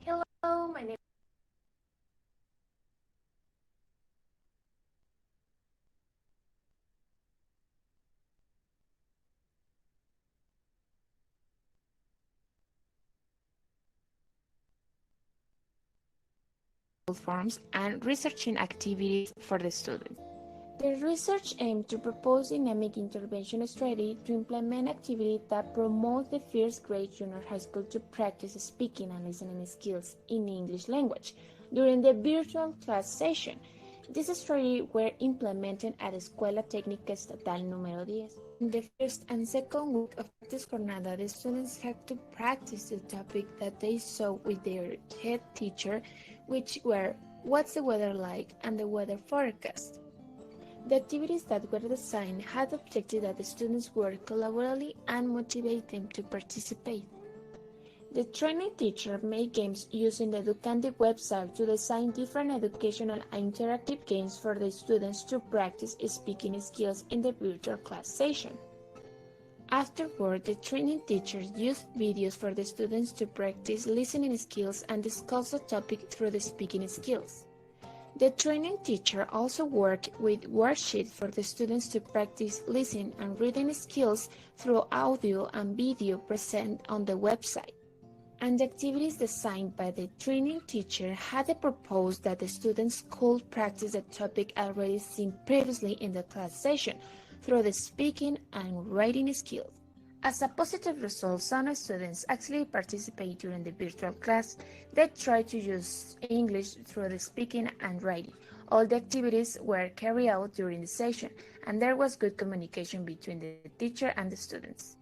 Hello, my name forms and researching activities for the students. The research aimed to propose dynamic intervention strategy to implement activities that promote the first grade junior high school to practice speaking and listening skills in English language during the virtual class session. These strategies were implemented at Escuela Técnica Estatal número 10. In the first and second week of practice jornada, the students had to practice the topic that they saw with their head teacher, which were what's the weather like and the weather forecast. The activities that were designed had the objective that the students work collaboratively and motivate them to participate. The training teacher made games using the Educandi website to design different educational and interactive games for the students to practice speaking skills in the virtual class session. Afterward, the training teachers used videos for the students to practice listening skills and discuss the topic through the speaking skills. The training teacher also worked with worksheets for the students to practice listening and reading skills through audio and video present on the website. And the activities designed by the training teacher had proposed that the students could practice the topic already seen previously in the class session through the speaking and writing skills. As a positive result, some students actually participate during the virtual class. They try to use English through the speaking and writing. All the activities were carried out during the session, and there was good communication between the teacher and the students.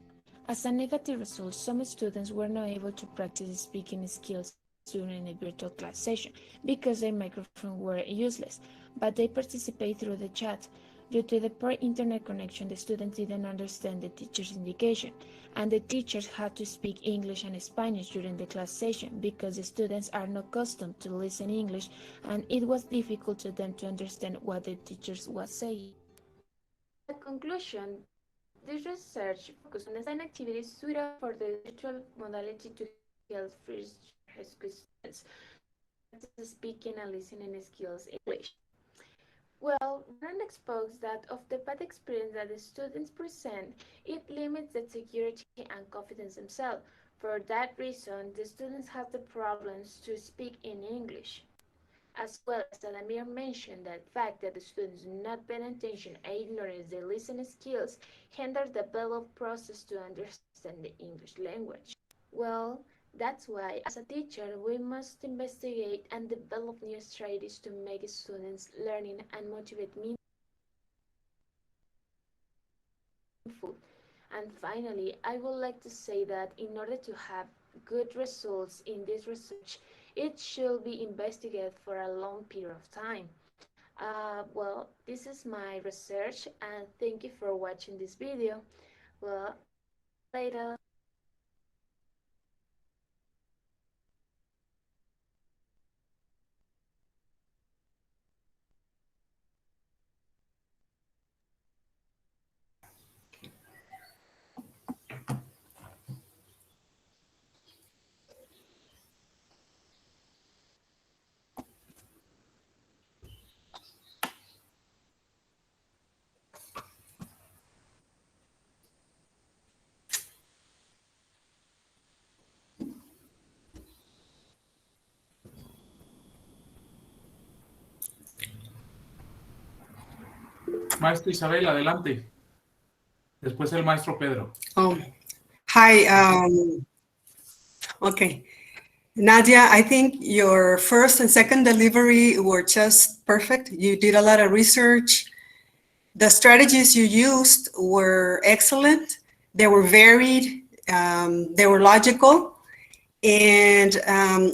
As a negative result, some students were not able to practice speaking skills during the virtual class session because their microphones were useless, but they participate through the chat. Due to the poor internet connection, the students didn't understand the teacher's indication, and the teachers had to speak English and Spanish during the class session because the students are not accustomed to listen English, and it was difficult to them to understand what the teachers was saying. In conclusion, this research focused on design activities suitable for the virtual modality to help first high school students practice speaking and listening skills in English. Well, Brand exposed that of the bad experience that the students present, it limits the security and confidence themselves. For that reason, the students have the problems to speak in English. As well as Adamir mentioned, that fact that the students do not pay attention and ignores the listening skills hinders the development process to understand the English language. Well, that's why, as a teacher, we must investigate and develop new strategies to make students learning and motivate meaningful. And finally, I would like to say that in order to have good results in this research, it should be investigated for a long period of time. Well, this is my research, and thank you for watching this video. Well, later. Maestra Isabel, adelante. Después el maestro Pedro. Hi. Okay. Nadia, I think your first and second delivery were just perfect. You did a lot of research. The strategies you used were excellent. They were varied. They were logical. And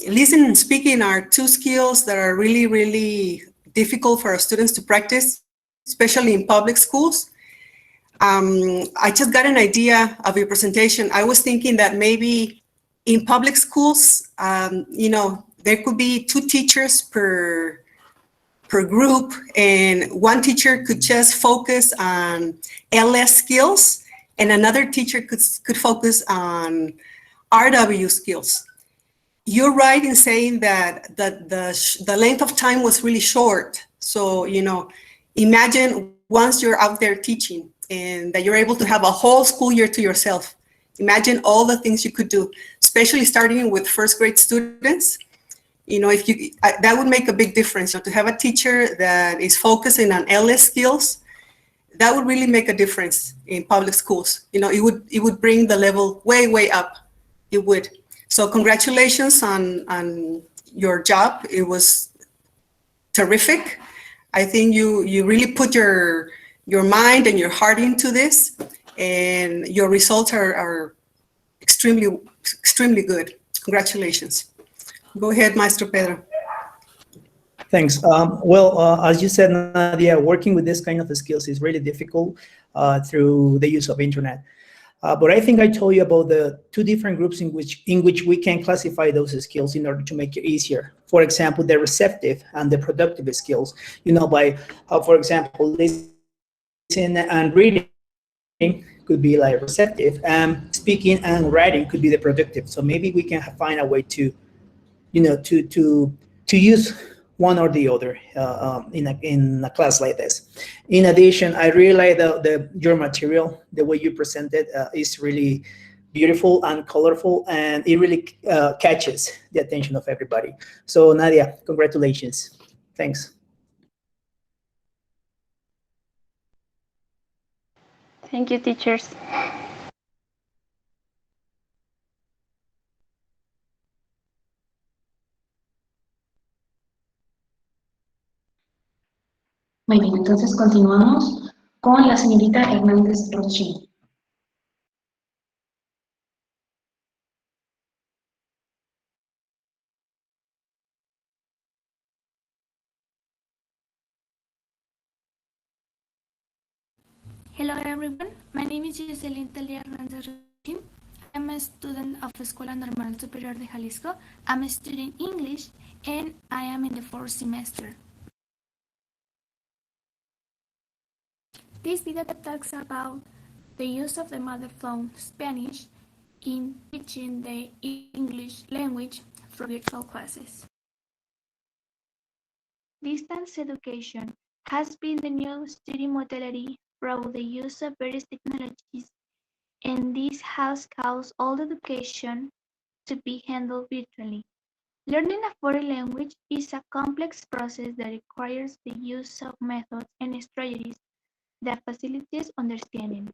listening and speaking are two skills that are really, really difficult for our students to practice, especially in public schools. I just got an idea of your presentation. I was thinking that maybe in public schools, there could be 2 teachers per group, and one teacher could just focus on LS skills, and another teacher could focus on RW skills. You're right in saying that the length of time was really short. So, imagine once you're out there teaching and that you're able to have a whole school year to yourself. Imagine all the things you could do, especially starting with first grade students. That would make a big difference. To have a teacher that is focusing on LS skills, that would really make a difference in public schools. It would bring the level way, way up. It would. So congratulations on your job. It was terrific. I think you really put your mind and your heart into this, and your results are extremely, extremely good. Congratulations. Go ahead, Maestro Pedro. Thanks. As you said, Nadia, working with this kind of skills is really difficult through the use of internet. But I think I told you about the 2 different groups in which we can classify those skills in order to make it easier. For example, the receptive and the productive skills. By, for example, listening and reading could be like receptive, and speaking and writing could be the productive. So maybe we can find a way to use one or the other in a class like this. In addition, I really like your material. The way you present it is really beautiful and colorful, and it really catches the attention of everybody. So Nadia, congratulations. Thanks. Thank you, teachers. Muy bien, entonces continuamos con la señorita Hernández Rochín. Hello everyone, my name is Jocelyn Talia Hernandez. I'm a student of Escuela Normal Superior de Jalisco. I'm studying English and I am in the 4th semester. This video talks about the use of the mother tongue Spanish in teaching the English language for virtual classes. Distance education has been the new study modality through the use of various technologies, and this has caused all education to be handled virtually. Learning a foreign language is a complex process that requires the use of methods and strategies that facilitate understanding.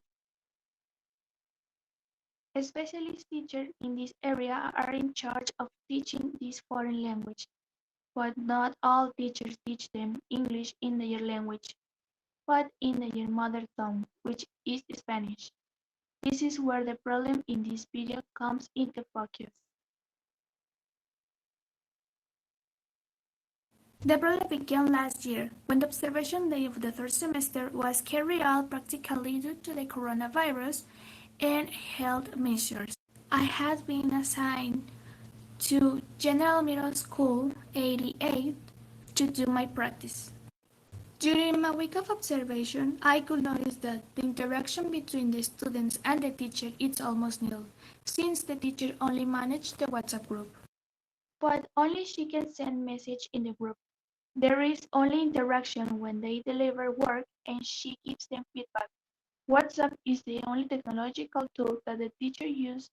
Specialist teachers in this area are in charge of teaching this foreign language, but not all teachers teach them English in their language, but in their mother tongue, which is Spanish. This is where the problem in this video comes into focus. The problem began last year, when the observation day of the 3rd semester was carried out practically due to the coronavirus and health measures. I had been assigned to General Middle School 88 to do my practice. During my week of observation, I could notice that the interaction between the students and the teacher is almost nil, since the teacher only managed the WhatsApp group. But only she can send message in the group. There is only interaction when they deliver work and she gives them feedback. WhatsApp is the only technological tool that the teacher uses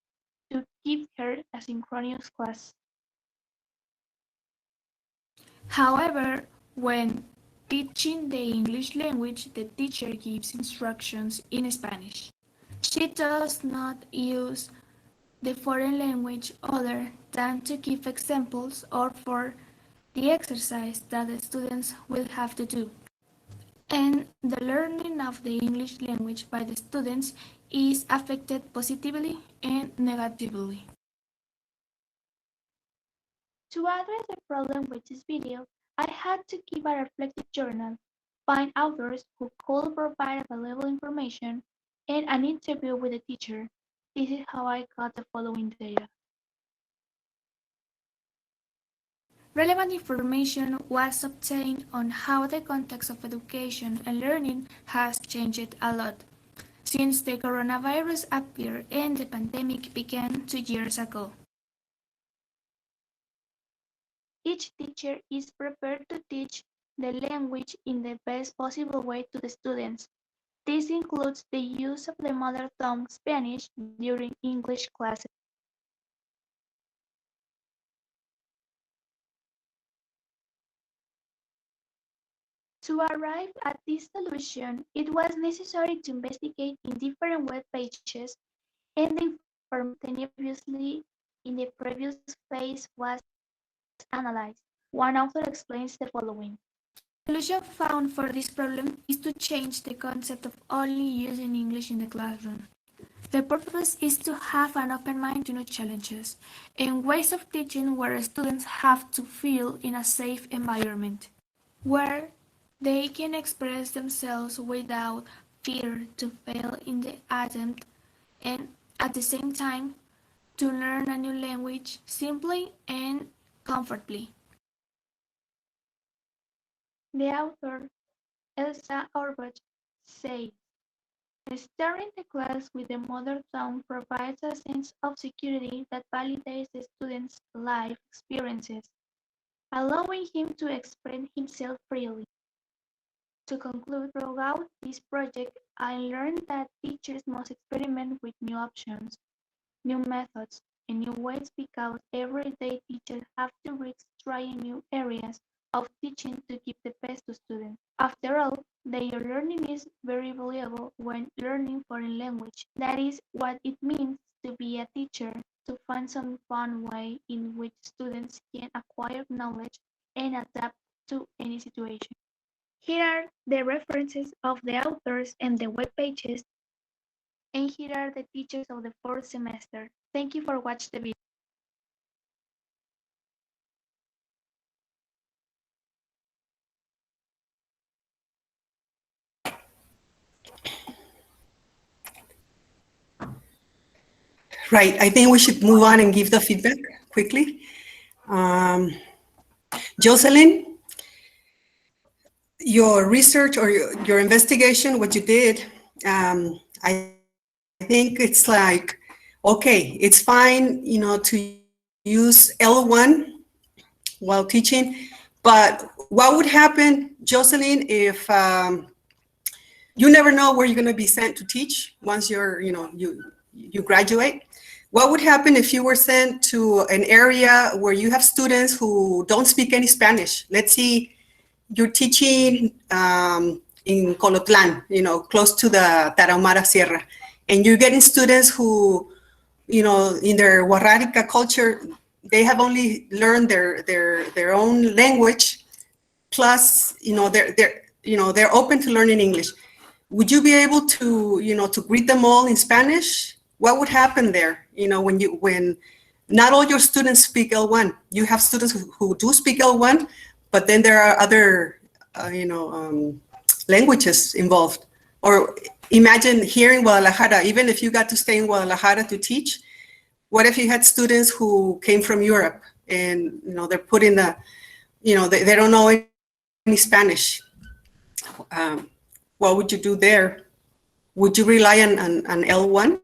to keep her asynchronous class. However, when teaching the English language, the teacher gives instructions in Spanish. She does not use the foreign language other than to give examples or for the exercise that the students will have to do. And the learning of the English language by the students is affected positively and negatively. To address the problem with this video, I had to keep a reflective journal, find authors who could provide available information, and an interview with the teacher. This is how I got the following data. Relevant information was obtained on how the context of education and learning has changed a lot since the coronavirus appeared and the pandemic began 2 years ago. Each teacher is prepared to teach the language in the best possible way to the students. This includes the use of the mother tongue Spanish during English classes. To arrive at this solution, it was necessary to investigate in different web pages, and the information previously in the previous phase was analyzed. One author explains the following. The solution found for this problem is to change the concept of only using English in the classroom. The purpose is to have an open mind to new challenges and ways of teaching where students have to feel in a safe environment, where they can express themselves without fear to fail in the attempt, and at the same time to learn a new language simply and comfortably. The author, Elsa Orbach, says, starting the class with the mother tongue provides a sense of security that validates the student's life experiences, allowing him to express himself freely. To conclude, throughout this project, I learned that teachers must experiment with new options, new methods, and new ways because every day teachers have to risk trying new areas of teaching to give the best to students. After all, their learning is very valuable when learning foreign language. That is what it means to be a teacher, to find some fun way in which students can acquire knowledge and adapt to any situation. Here are the references of the authors and the web pages, and here are the teachers of the 4th semester. Thank you for watching the video. Right, I think we should move on and give the feedback quickly. Jocelyn, your research or your investigation, what you did, I think it's like, okay, it's fine, you know, to use L1 while teaching, but what would happen, Jocelyn, if you never know where you're going to be sent to teach once you're, you know, you graduate? What would happen if you were sent to an area where you have students who don't speak any Spanish? Let's see, you're teaching in Colotlan, you know, close to the Tarahumara Sierra, and you're getting students who, you know, in their Warrárica culture, they have only learned their own language, plus, you know, they're open to learning English. Would you be able to, you know, to greet them all in Spanish? What would happen there? You know, when not all your students speak L1, you have students who do speak L1, but then there are other, languages involved. Or imagine here in Guadalajara, even if you got to stay in Guadalajara to teach, what if you had students who came from Europe and, you know, they're put in the, you know, they don't know any Spanish? What would you do there? Would you rely on L1?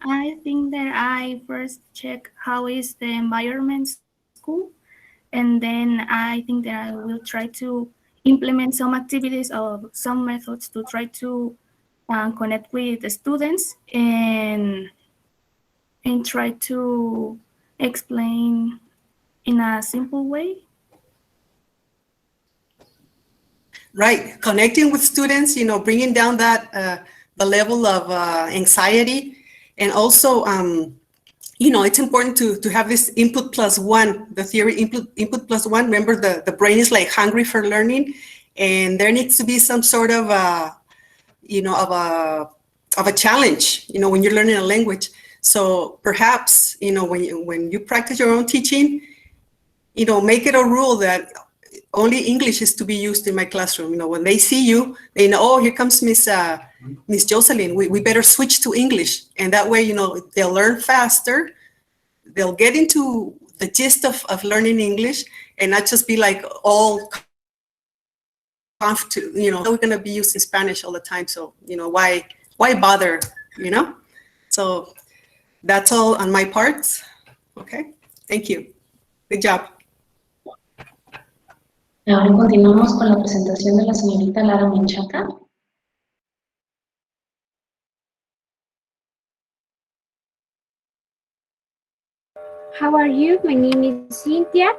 I think that I first check how is the environment school, and then I think that I will try to implement some activities or some methods to try to connect with the students and try to explain in a simple way. Right, connecting with students, you know, bringing down that the level of anxiety, and also, you know, it's important to have this input plus one, the theory input plus one. Remember, the brain is like hungry for learning, and there needs to be some sort of of a challenge, you know, when you're learning a language. So perhaps, you know, when you practice your own teaching, you know, make it a rule that only English is to be used in my classroom. You know, when they see you, they know, oh, here comes Miss Jocelyn. We better switch to English. And that way, you know, they'll learn faster. They'll get into the gist of learning English and not just be like all, you know, we're going to be using Spanish all the time. So, you know, why bother, you know? So that's all on my part. Okay, thank you. Good job. Ahora continuamos con la presentación de la señorita Lara Menchaca. How are you? My name is Cynthia,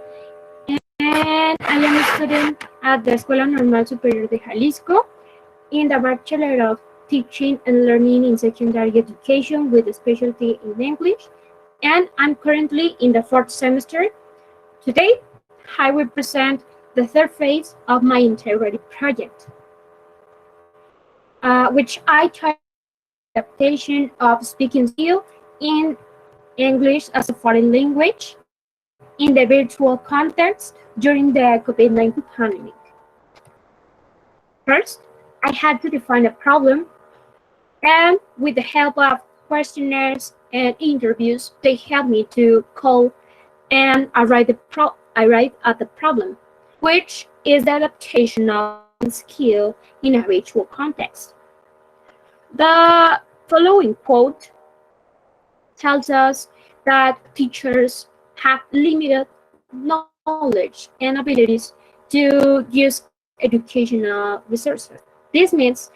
and I am a student at the Escuela Normal Superior de Jalisco in the Bachelor of Teaching and Learning in Secondary Education with a specialty in English, and I'm currently in the 4th semester. Today, I will present the 3rd phase of my integrated project, which I titled Adaptation of Speaking Skill in English as a Foreign Language in the virtual context during the COVID-19 pandemic. First, I had to define a problem, and with the help of questionnaires and interviews, they helped me to call and arrive at the problem, which is the adaptation of skill in a virtual context. The following quote tells us that teachers have limited knowledge and abilities to use educational resources. This means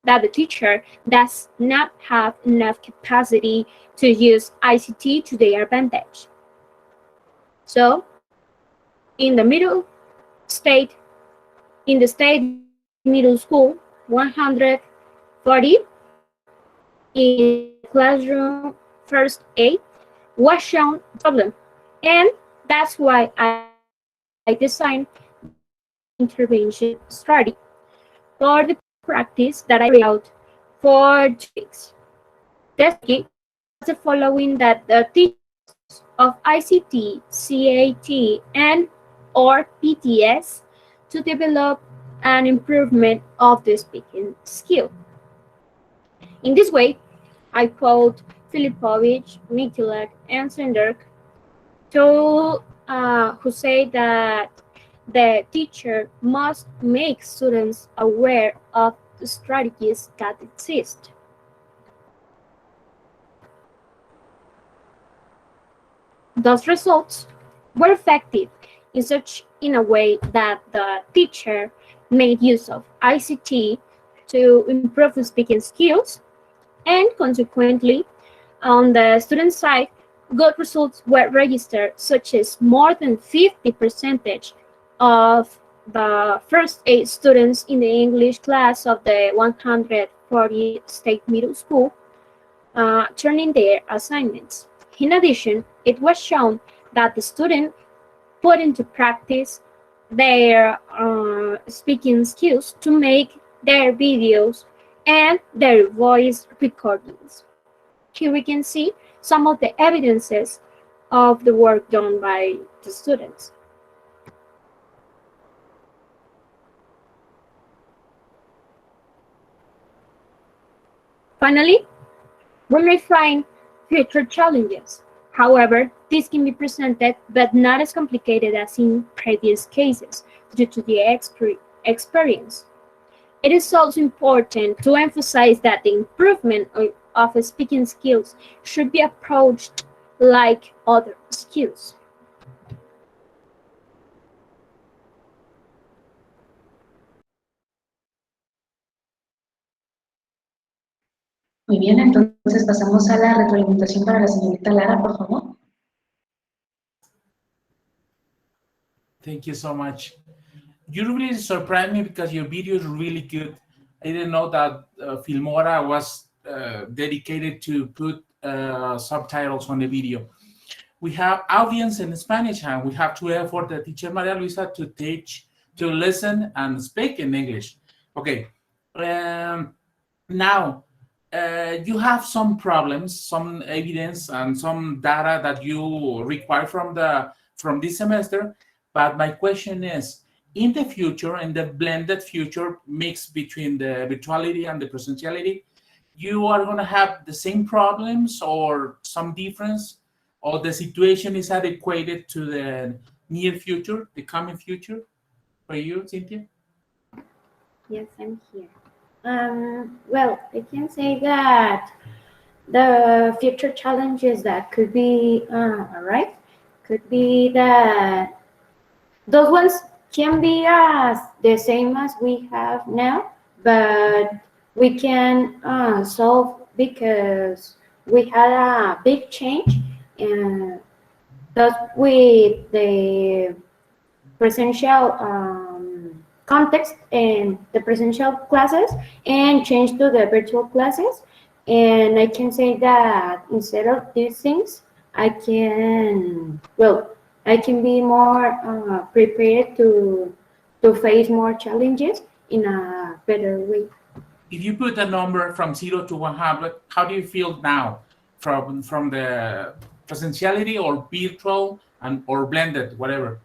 that the teacher does not have enough capacity to use ICT to their advantage. So, in the state middle school, 140 in classroom first aid was shown problem, and that's why I designed intervention strategy for the practice that I carried out for 2 weeks. The strategy was the following: that the teachers of ICT, CAT, and or PTS to develop and improvement of the speaking skill. In this way, I quote Filipovich, Mikulak, and Senderk, who say that the teacher must make students aware of the strategies that exist. Those results were effective in a way that the teacher made use of ICT to improve the speaking skills, and consequently, on the student side, good results were registered, such as more than 50% of the first 8 students in the English class of the 140 state middle school turning their assignments. In addition, it was shown that the student put into practice their speaking skills to make their videos and their voice recordings. Here we can see some of the evidences of the work done by the students. Finally, we may find future challenges. However, this can be presented but not as complicated as in previous cases due to the experience. It is also important to emphasize that the improvement of speaking skills should be approached like other skills. Muy bien, entonces pasamos a la retroalimentación para la señorita Lara, por favor. Thank you so much. You really surprised me because your video is really good. I didn't know that Filmora was dedicated to put subtitles on the video. We have audience in Spanish, and we have to effort the teacher Maria Luisa to teach, to listen and speak in English. Okay. Now, you have some problems, some evidence, and some data that you require from this semester. But my question is, in the future, in the blended future mix between the virtuality and the presentiality, you are going to have the same problems or some difference, or the situation is adequate to the near future, the coming future for you, Cynthia? Yes, I'm here. Well, I can say that the future challenges that could be right could be that those ones can be as the same as we have now, but we can solve because we had a big change and thus with the presential context and the presential classes and change to the virtual classes. And I can say that instead of these things, I can be more prepared to face more challenges in a better way. If you put a number from 0 to 100, how do you feel now from the presentiality or virtual or blended, whatever?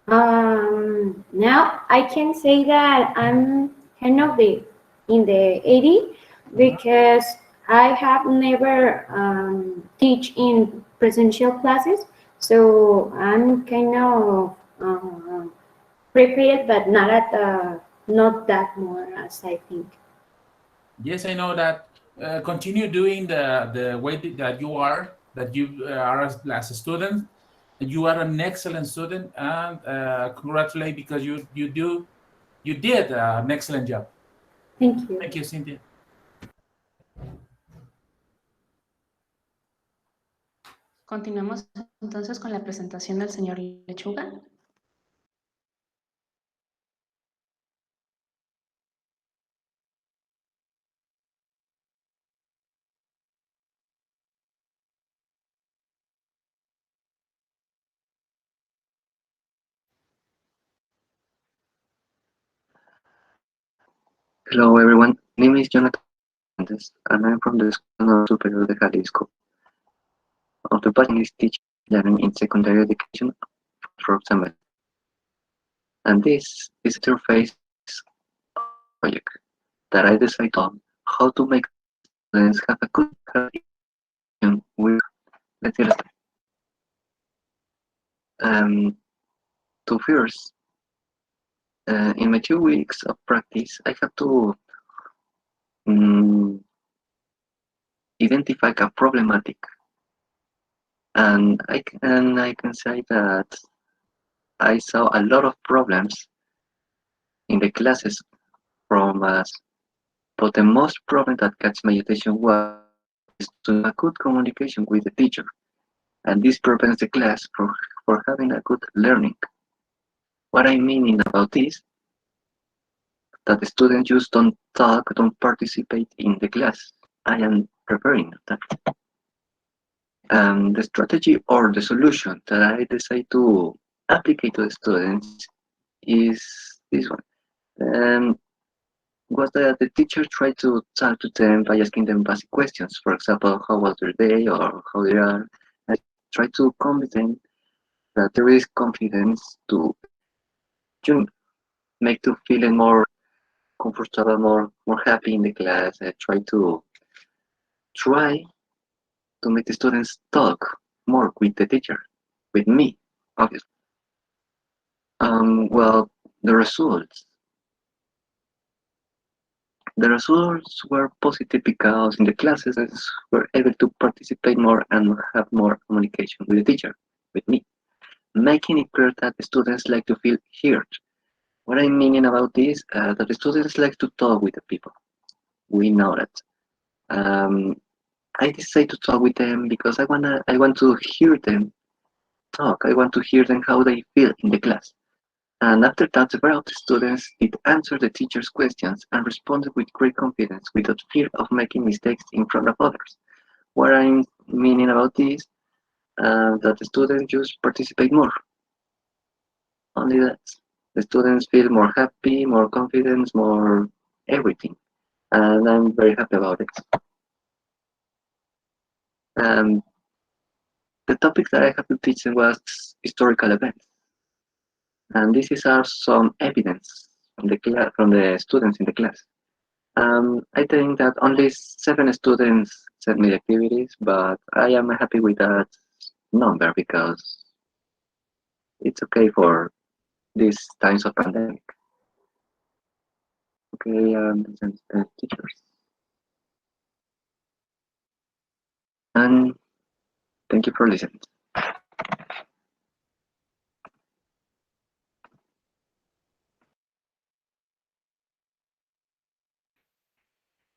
Now I can say that I'm kind of in the 80 because I have never teach in presential classes, so I'm kind of prepared, but not that more as I think. Yes, I know that. Continue doing the way that you are as a student. You are an excellent student, and congratulate because you did an excellent job. Thank you. Thank you, Cynthia. Continuamos entonces con la presentación del señor Lechuga. Hello everyone, my name is Jonathan Hernandez, and I'm from the School Superior de Jalisco. Our passion is teaching learning in secondary education for semester. And this is the interface project that I decided on how to make students have a good connection with the theory. To first, in my 2 weeks of practice, I have to identify a problematic, and I can say that I saw a lot of problems in the classes from us, but the most problem that catch my attention was to have a good communication with the teacher, and this prevents the class for having a good learning. What I mean about this, that the students just don't talk, don't participate in the class. I am preparing that. The strategy or the solution that I decide to apply to the students is this one. Was that the teacher tried to talk to them by asking them basic questions. For example, how was their day or how they are. I try to convince them that there is confidence to make to feeling more comfortable, more happy in the class. I try to make the students talk more with the teacher, with me, obviously. Well, the results were positive because in the classes I were able to participate more and have more communication with the teacher, with me, making it clear that the students like to feel heard. What I mean about this, that the students like to talk with the people. We know that. I decide to talk with them because I want to hear them talk. I want to hear them how they feel in the class. And after that, several of the students did answer the teacher's questions and responded with great confidence without fear of making mistakes in front of others. What I'm meaning about this, that the students just participate more. Only that. The students feel more happy, more confidence, more everything. And I'm very happy about it. The topic that I have to teach them was historical events. And this is some evidence from the students in the class. I think that only 7 students sent me the activities, but I am happy with that number because it's okay for these times of pandemic. Okay, teachers. And thank you for listening.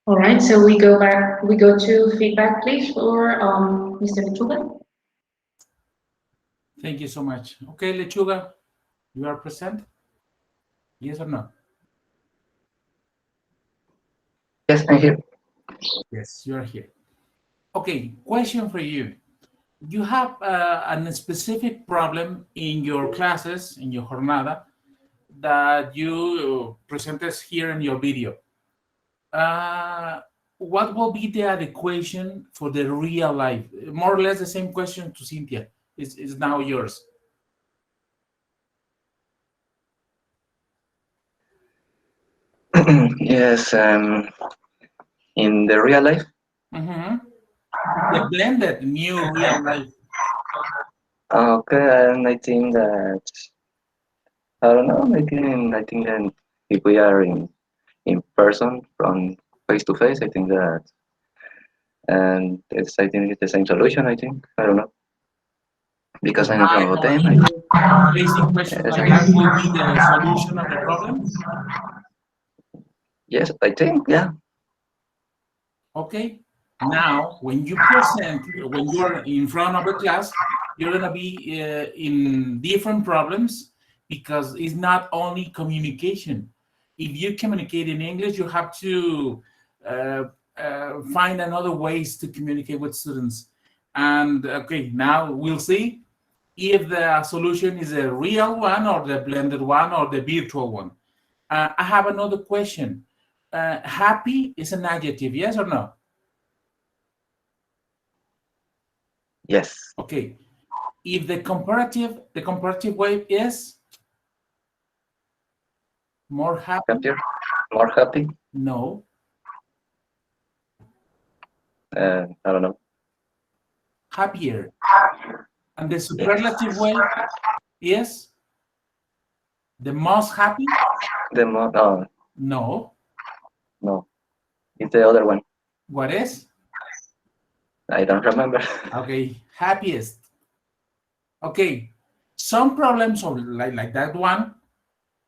All right, so we go to feedback, please, for Mr. Lechuga. Thank you so much. Okay, Lechuga, you are present? Yes or no? Yes, I'm here. Yes, you are here. Okay, question for you. You have a specific problem in your classes, in your jornada, that you presented here in your video. What will be the adequation for the real life? More or less the same question to Cynthia. Is now yours. Yes, in the real life? The blended new real life. Okay, and I think that, I don't know, I think that if we are in person from face to face, I think that, and I think it's the same solution, I think. I don't know. Because I know about them. Basic questions like that will be the solution of the problem? Yes, I think, yeah. Okay. Now, when you present, when you are in front of the class, you're going to be in different problems because it's not only communication. If you communicate in English, you have to find another ways to communicate with students. And okay, now we'll see if the solution is a real one or the blended one or the virtual one. I have another question. Happy is an adjective, yes or no? Yes. Okay. If the comparative way is more happy. Happier. More happy? No. I don't know. Happier. And the superlative way is the most happy? The more, no, No. no. It's the other one. What is? I don't remember. Okay, happiest. Okay, some problems of like that one,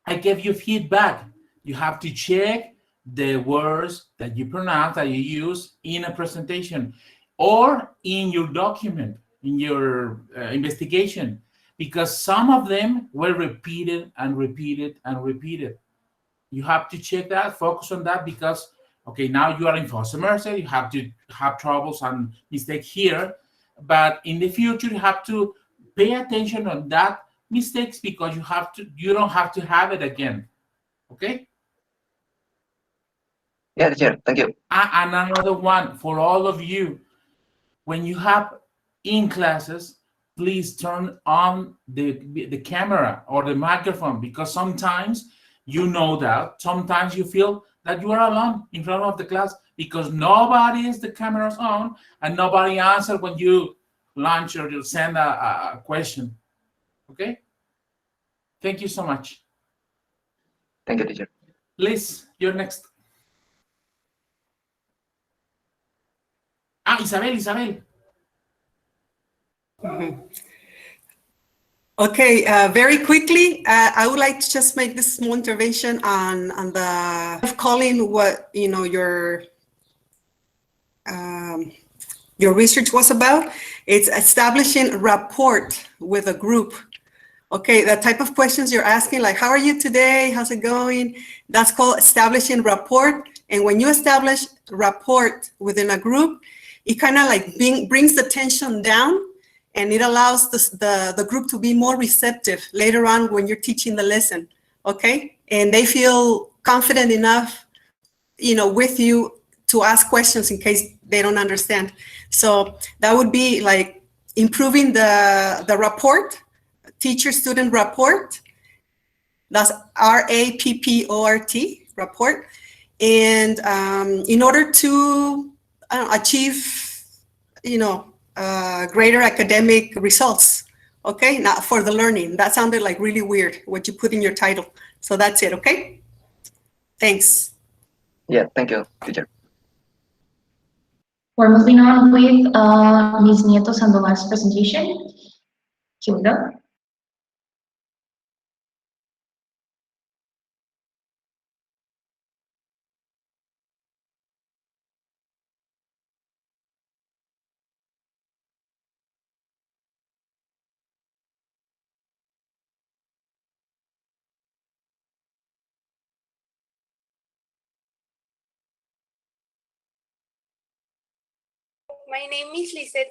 I gave you feedback. You have to check the words that you pronounce, that you use in a presentation or in your document, in your investigation, because some of them were repeated and repeated and repeated. You have to check that, focus on that, because, okay, now you are in first semester, you have to have troubles and mistakes here, but in the future, you have to pay attention on that mistakes because you don't have to have it again. Okay? Yeah, teacher, thank you. And another one for all of you. When you have in classes, please turn on the camera or the microphone, because sometimes you know that sometimes you feel that you are alone in front of the class because nobody is the cameras on and nobody answers when you launch or you send a question. Okay? Thank you so much. Thank you, teacher. Liz, you're next. Isabel. Okay, very quickly, I would like to just make this small intervention on the calling what your research was about. It's establishing rapport with a group. Okay, the type of questions you're asking, like, how are you today? How's it going? That's called establishing rapport. And when you establish rapport within a group, it kind of like brings the tension down, and it allows the group to be more receptive later on when you're teaching the lesson, okay? And they feel confident enough, with you to ask questions in case they don't understand. So that would be like improving the rapport, teacher-student rapport. That's RAPPORT, rapport. And in order to achieve, greater academic results, okay? Not for the learning. That sounded like really weird, what you put in your title. So that's it, okay? Thanks. Yeah, thank you, teacher. We're moving on with Ms. Nieto Sandoval's presentation. Here we go. My name is Lizeth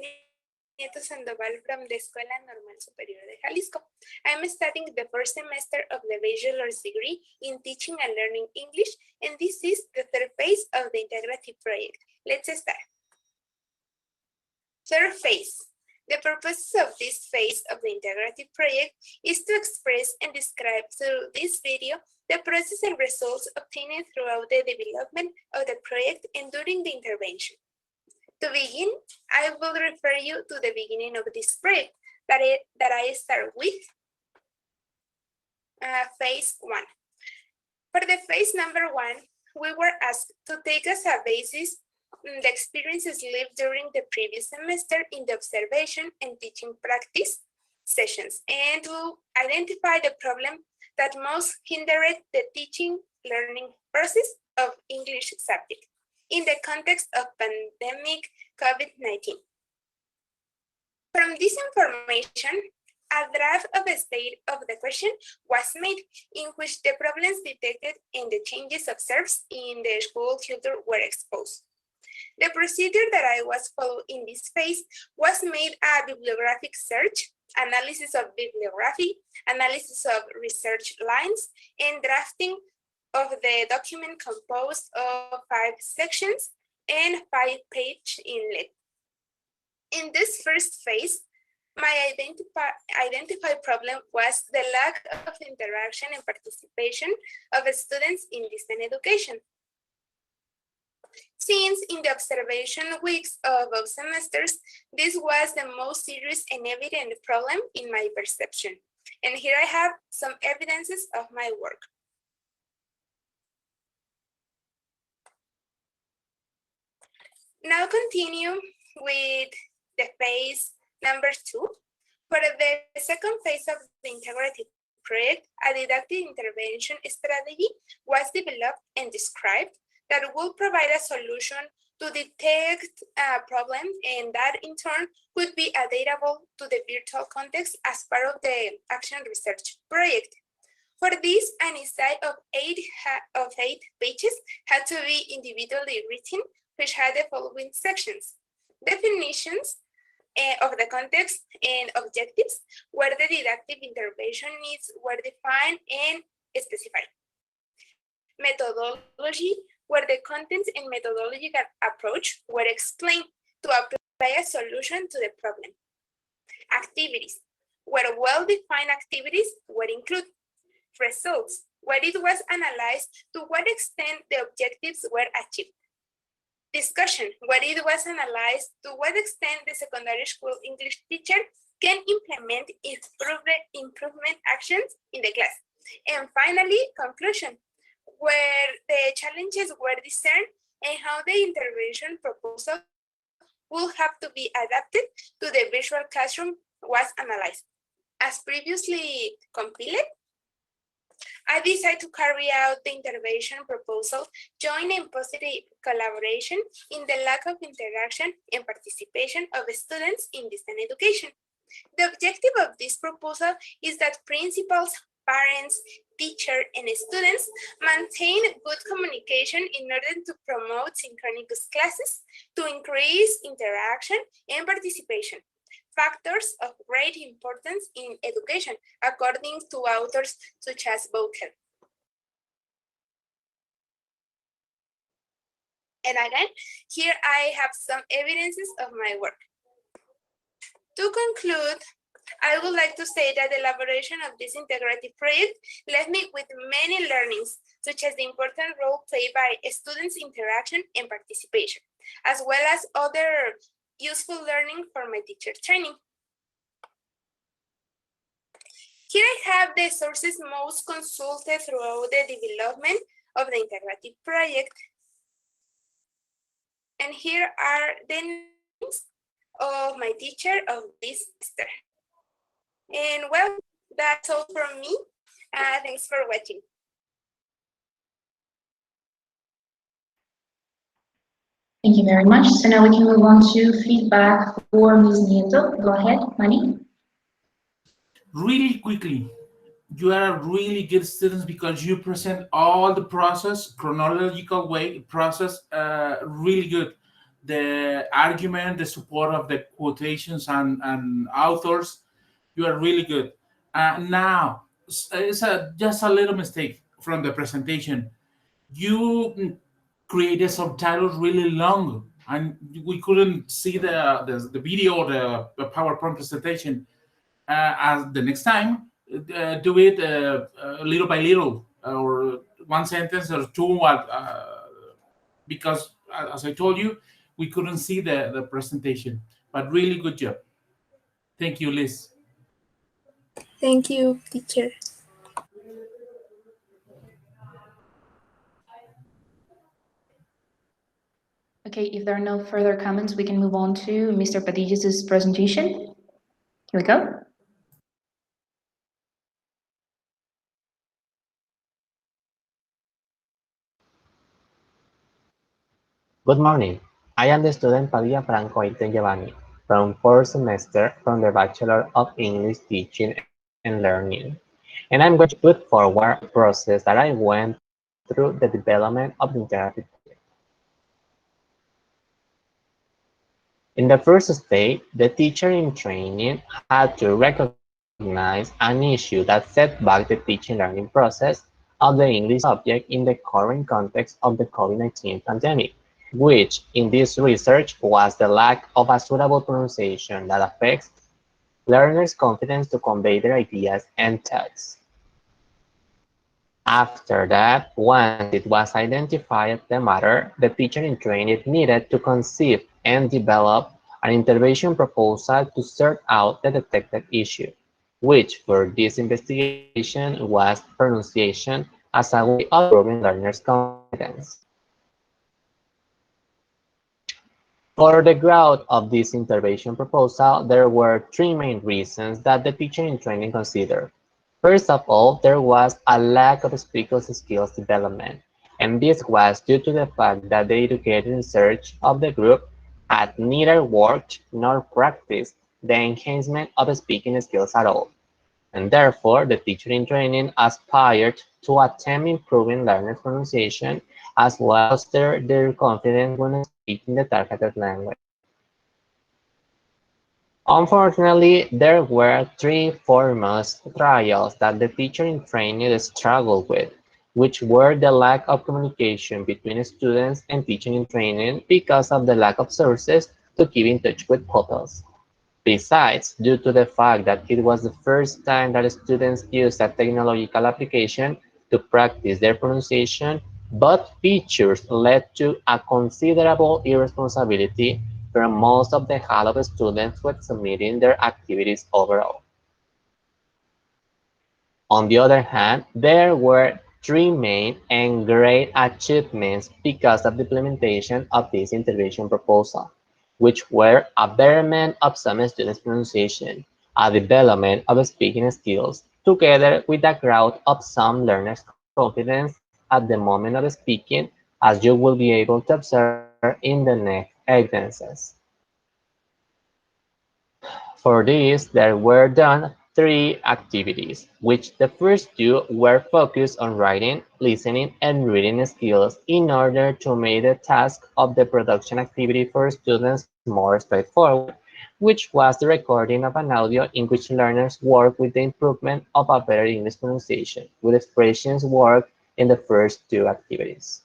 Nieto Sandoval from the Escuela Normal Superior de Jalisco. I'm studying the first semester of the bachelor's degree in teaching and learning English, and this is the third phase of the integrative project. Let's start. Third phase. The purpose of this phase of the integrative project is to express and describe through this video the process and results obtained throughout the development of the project and during the intervention. To begin, I will refer you to the beginning of this project that I start with phase 1. For the phase number 1, we were asked to take as a basis the experiences lived during the previous semester in the observation and teaching practice sessions and to identify the problem that most hindered the teaching learning process of English subject in the context of pandemic COVID-19. From this information, a draft of a state of the question was made in which the problems detected and the changes observed in the school culture were exposed. The procedure that I was followed in this phase was made a bibliographic search, analysis of bibliography, analysis of research lines, and drafting of the document composed of 5 sections and 5 pages in length. In this first phase, My identified problem was the lack of interaction and participation of students in distance education. Since in the observation weeks of both semesters, this was the most serious and evident problem in my perception. And here I have some evidences of my work. Now continue with the phase number 2. For the second phase of the integrative project, a didactic intervention strategy was developed and described that will provide a solution to detect a problem, and that in turn could be adaptable to the virtual context as part of the action research project. For this, an essay of eight pages had to be individually written, which had the following sections: definitions of the context and objectives, where the didactic intervention needs were defined and specified. Methodology, where the contents and methodological approach were explained to apply a solution to the problem. Activities, where well-defined activities were included. Results, where it was analyzed to what extent the objectives were achieved. Discussion, where it was analyzed to what extent the secondary school English teacher can implement improvement actions in the class. And finally, conclusion, where the challenges were discerned and how the intervention proposal will have to be adapted to the virtual classroom was analyzed. As previously compiled, I decided to carry out the intervention proposal, joint and positive collaboration in the lack of interaction and participation of students in distance education. The objective of this proposal is that principals, parents, teachers, and students maintain good communication in order to promote synchronous classes, to increase interaction and participation, factors of great importance in education, according to authors such as Bowker. And again, here I have some evidences of my work. To conclude, I would like to say that the elaboration of this integrative project left me with many learnings, such as the important role played by students' interaction and participation, as well as other useful learning for my teacher training. Here I have the sources most consulted throughout the development of the integrative project. And here are the names of my teacher of this semester. And well, that's all from me. Thanks for watching. Thank you very much. So now we can move on to feedback for Ms. Nieto. Go ahead, Manny. Really quickly, you are really good students because you present all the process, chronological way, process, really good. The argument, the support of the quotations and authors, you are really good. Now, it's just a little mistake from the presentation. You created subtitles really long, and we couldn't see the video or the PowerPoint presentation. As the next time, do it little by little, or one sentence or two, because as I told you, we couldn't see the presentation, but really good job. Thank you, Liz. Thank you, teacher. Okay, if there are no further comments, we can move on to Mr. Padillas' presentation. Here we go. Good morning. I am the student Padilla Franco Giovanni from 4th semester from the Bachelor of English Teaching and Learning. And I'm going to put forward the process that I went through the development of the interactive project. In the first stage, the teacher in training had to recognize an issue that set back the teaching learning process of the English subject in the current context of the COVID-19 pandemic, which in this research was the lack of a suitable pronunciation that affects learners' confidence to convey their ideas and thoughts. After that, once it was identified the matter, the teacher in training needed to conceive and develop an intervention proposal to sort out the detected issue, which for this investigation was pronunciation as a way of improving learners' confidence. For the growth of this intervention proposal, there were three main reasons that the teacher in training considered. First of all, there was a lack of speaking skills development, and this was due to the fact that the educated in search of the group had neither worked nor practiced the enhancement of speaking skills at all, and therefore the teacher in training aspired to attempt improving learners' pronunciation as well as their confidence when speaking the targeted language. Unfortunately, there were three foremost trials that the teacher in training struggled with, which were the lack of communication between students and teaching in training because of the lack of sources to keep in touch with pupils. Besides, due to the fact that it was the first time that students used a technological application to practice their pronunciation, both features led to a considerable irresponsibility from most of the hall of students when submitting their activities overall. On the other hand, there were three main and great achievements because of the implementation of this intervention proposal, which were a betterment of some students' pronunciation, a development of speaking skills, together with the growth of some learners' confidence at the moment of speaking, as you will be able to observe in the next evidences. For this, there were done three activities, which the first two were focused on writing, listening, and reading skills in order to make the task of the production activity for students more straightforward, which was the recording of an audio in which learners work with the improvement of a better English pronunciation, with expressions worked in the first two activities.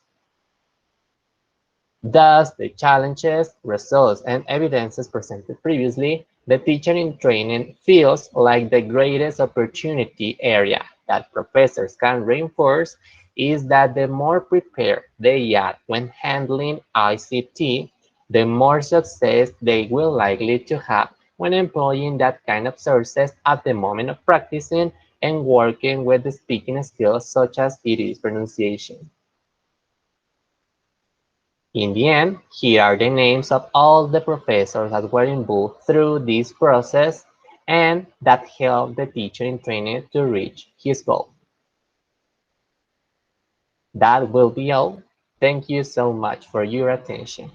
Thus, the challenges, results, and evidences presented previously, the teacher in training feels like the greatest opportunity area that professors can reinforce is that the more prepared they are when handling ICT, the more success they will likely to have when employing that kind of sources at the moment of practicing and working with the speaking skills such as it is pronunciation. In the end, here are the names of all the professors that were involved through this process and that helped the teacher in training to reach his goal. That will be all. Thank you so much for your attention.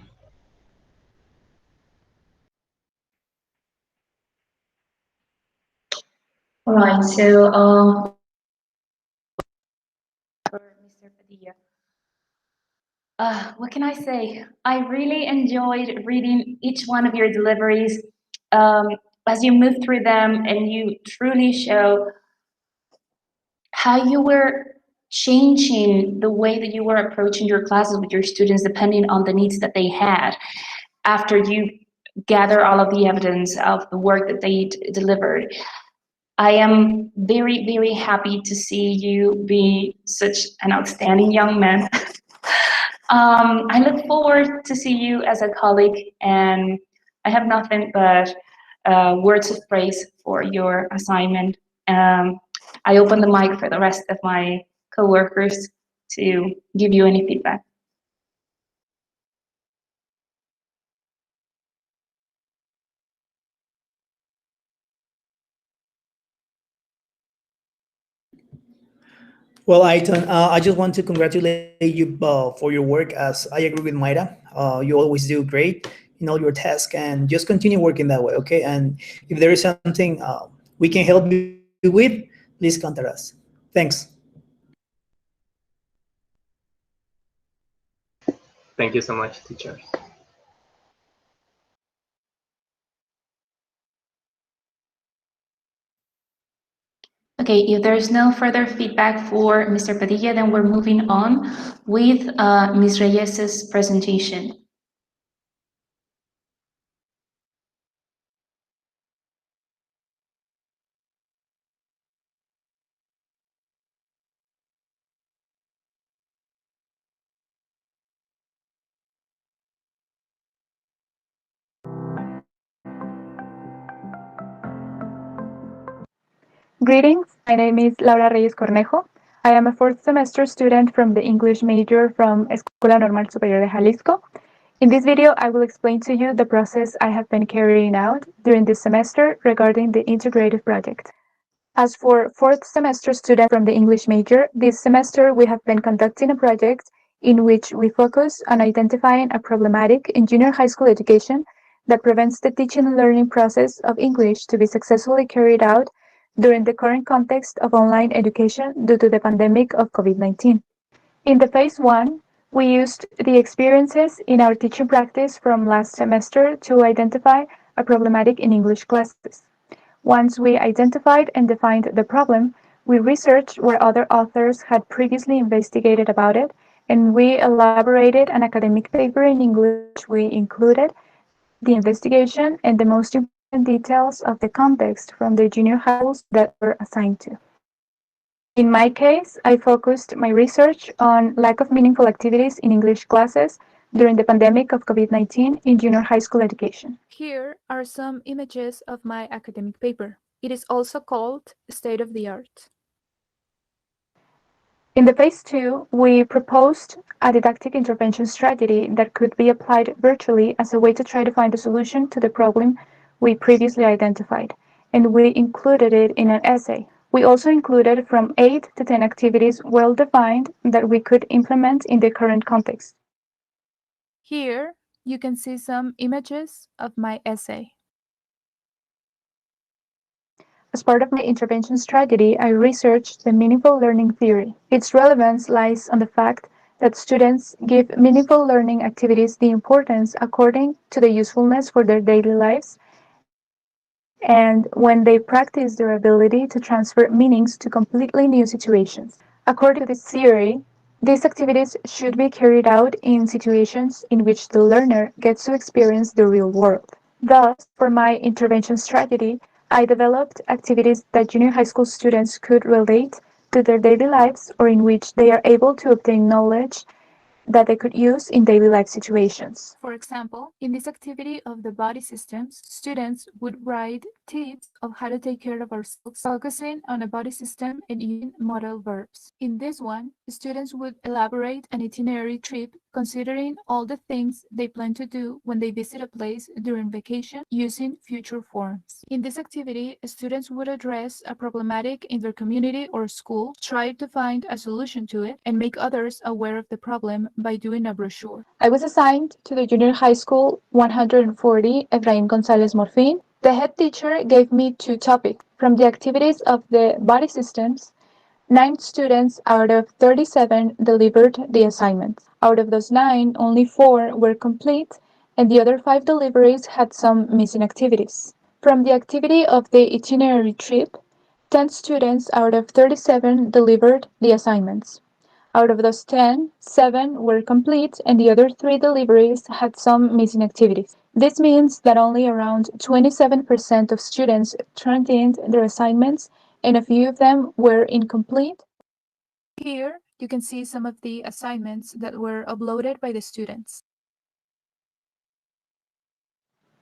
All right, so for Mr. Padilla. What can I say? I really enjoyed reading each one of your deliveries as you move through them and you truly show how you were changing the way that you were approaching your classes with your students depending on the needs that they had after you gather all of the evidence of the work that they delivered. I am very, very happy to see you be such an outstanding young man. I look forward to see you as a colleague, and I have nothing but words of praise for your assignment. I open the mic for the rest of my coworkers to give you any feedback. Well, Aiton, I just want to congratulate you for your work. As I agree with Mayra, you always do great in all your tasks, and just continue working that way, okay? And if there is something we can help you with, please contact us. Thanks. Thank you so much, teachers. Okay, if there's no further feedback for Mr. Padilla, then we're moving on with Ms. Reyes's presentation. Greetings, my name is Laura Reyes Cornejo. I am a fourth semester student from the English major from Escuela Normal Superior de Jalisco. In this video, I will explain to you the process I have been carrying out during this semester regarding the integrative project. As for fourth semester students from the English major, this semester we have been conducting a project in which we focus on identifying a problematic in junior high school education that prevents the teaching and learning process of English to be successfully carried out during the current context of online education due to the pandemic of COVID-19. In the phase 1, we used the experiences in our teaching practice from last semester to identify a problematic in English classes. Once we identified and defined the problem, we researched where other authors had previously investigated about it, and we elaborated an academic paper in English. We included the investigation and the most important details of the context from the junior high schools that were assigned to. In my case, I focused my research on lack of meaningful activities in English classes during the pandemic of COVID-19 in junior high school education. Here are some images of my academic paper. It is also called State of the Art. In the phase 2, we proposed a didactic intervention strategy that could be applied virtually as a way to try to find a solution to the problem we previously identified, and we included it in an essay. We also included from 8 to 10 activities well defined that we could implement in the current context. Here, you can see some images of my essay. As part of my intervention strategy, I researched the meaningful learning theory. Its relevance lies on the fact that students give meaningful learning activities the importance according to the usefulness for their daily lives and when they practice their ability to transfer meanings to completely new situations. According to this theory, these activities should be carried out in situations in which the learner gets to experience the real world. Thus, for my intervention strategy, I developed activities that junior high school students could relate to their daily lives or in which they are able to obtain knowledge that they could use in daily life situations. For example, in this activity of the body systems, students would write tips of how to take care of ourselves, focusing on a body system and using modal verbs. In this one, students would elaborate an itinerary trip considering all the things they plan to do when they visit a place during vacation using future forms. In this activity, students would address a problematic in their community or school, try to find a solution to it, and make others aware of the problem by doing a brochure. I was assigned to the junior high school 140 Efraín González Morfín. The head teacher gave me 2 topics. From the activities of the body systems, 9 students out of 37 delivered the assignments. Out of those 9, only 4 were complete, and the other 5 deliveries had some missing activities. From the activity of the itinerary trip, 10 students out of 37 delivered the assignments. Out of those 10, 7 were complete, and the other 3 deliveries had some missing activities. This means that only around 27% of students turned in their assignments, and a few of them were incomplete. Here, you can see some of the assignments that were uploaded by the students.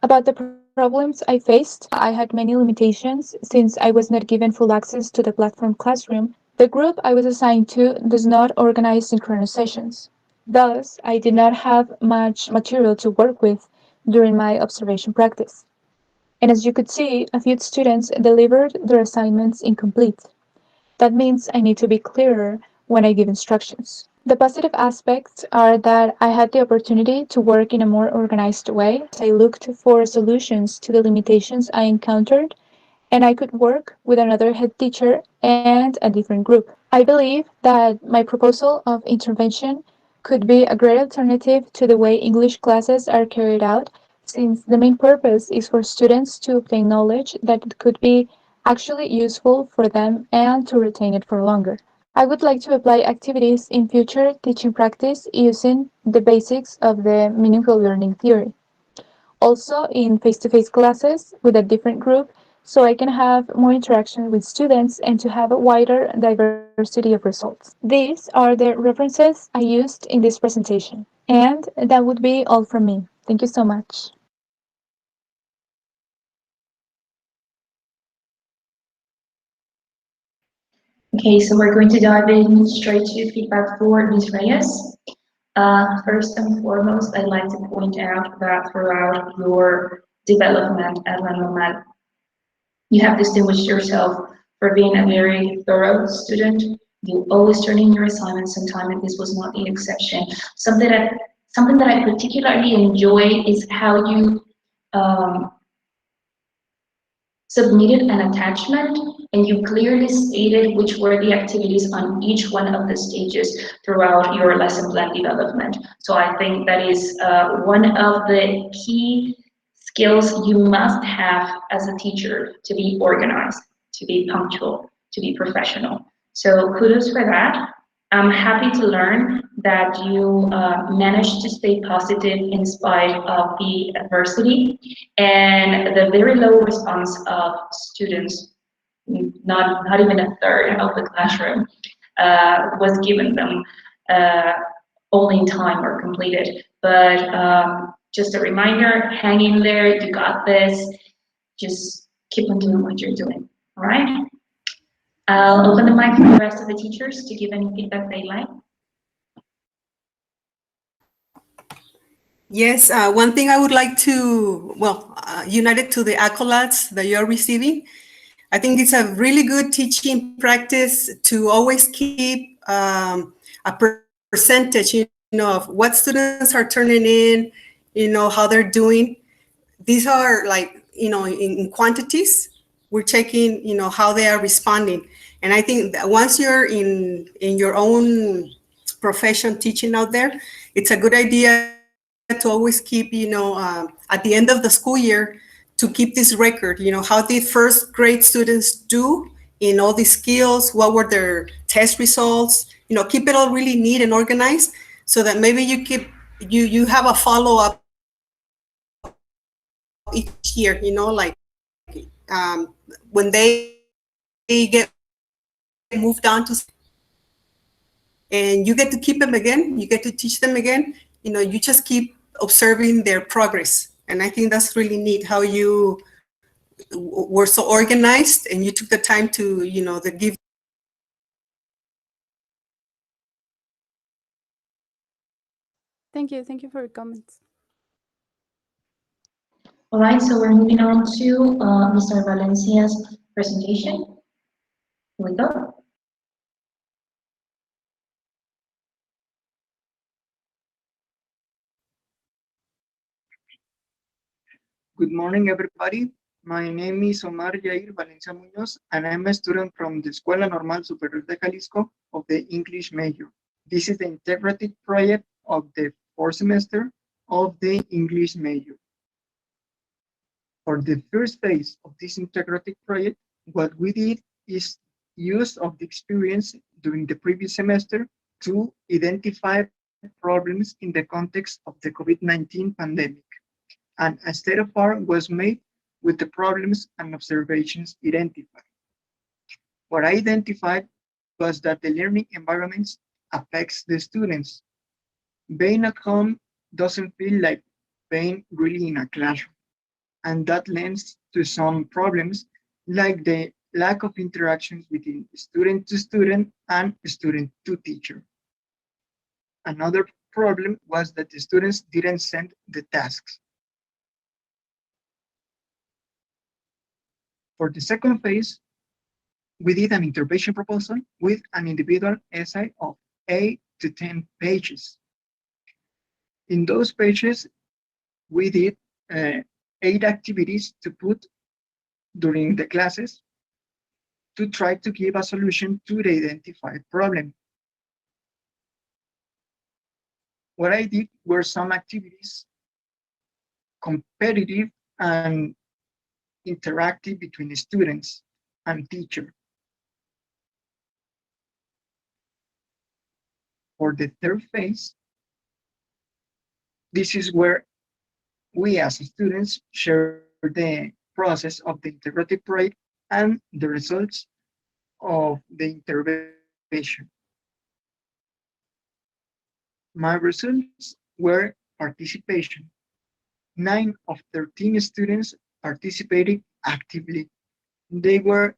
About the problems I faced, I had many limitations since I was not given full access to the platform classroom. The group I was assigned to does not organize synchronous sessions. Thus, I did not have much material to work with during my observation practice. And as you could see, a few students delivered their assignments incomplete. That means I need to be clearer when I give instructions. The positive aspects are that I had the opportunity to work in a more organized way. I looked for solutions to the limitations I encountered, and I could work with another head teacher and a different group. I believe that my proposal of intervention could be a great alternative to the way English classes are carried out, since the main purpose is for students to obtain knowledge that could be actually useful for them and to retain it for longer. I would like to apply activities in future teaching practice using the basics of the meaningful learning theory. Also in face-to-face classes with a different group so I can have more interaction with students and to have a wider diversity of results. These are the references I used in this presentation. And that would be all from me. Thank you so much. Okay, so we're going to dive in straight to feedback for Ms. Reyes. First and foremost, I'd like to point out that throughout your development at La Normal, you have distinguished yourself for being a very thorough student. You always turn in your assignments on time, and this was not the exception. Something that I particularly enjoy is how you submitted an attachment and you clearly stated which were the activities on each one of the stages throughout your lesson plan development. So I think that is one of the key skills you must have as a teacher, to be organized, to be punctual, to be professional. So kudos for that. I'm happy to learn that you managed to stay positive in spite of the adversity and the very low response of students, not even a third of the classroom was given them only in time or completed. But just a reminder, hang in there, you got this, just keep on doing what you're doing, all right? I'll open the mic for the rest of the teachers to give any feedback they like. Yes, one thing I would like to, united to the accolades that you're receiving, I think it's a really good teaching practice to always keep a percentage, of what students are turning in, how they're doing. These are like, in quantities, we're checking, how they are responding. And I think that once you're in your own profession teaching out there, it's a good idea to always keep, at the end of the school year, to keep this record, how the first grade students do in all these skills, what were their test results, keep it all really neat and organized so that maybe you have a follow-up each year, like when they get moved on to, and you get to keep them again, you get to teach them again, you just keep observing their progress. And I think that's really neat how you were so organized and you took the time to, give. Thank you for your comments. All right, so we're moving on to Mr. Valencia's presentation. Here we go. Good morning, everybody. My name is Omar Jair Valencia Muñoz, and I'm a student from the Escuela Normal Superior de Jalisco of the English major. This is the integrated project of the fourth semester of the English major. For the first phase of this integrated project, what we did is use of the experience during the previous semester to identify problems in the context of the COVID-19 pandemic. And a state of part was made with the problems and observations identified. What I identified was that the learning environments affects the students. Being at home doesn't feel like being really in a classroom. And that lends to some problems like the lack of interactions between student to student and student to teacher. Another problem was that the students didn't send the tasks. For the second phase, we did an intervention proposal with an individual essay of 8 to 10 pages. In those pages, we did 8 activities to put during the classes to try to give a solution to the identified problem. What I did were some activities competitive and interactive between students and teacher. For the third phase, this is where we as students share the process of the integrated project and the results of the intervention. My results were participation. 9 of 13 students participated actively. They were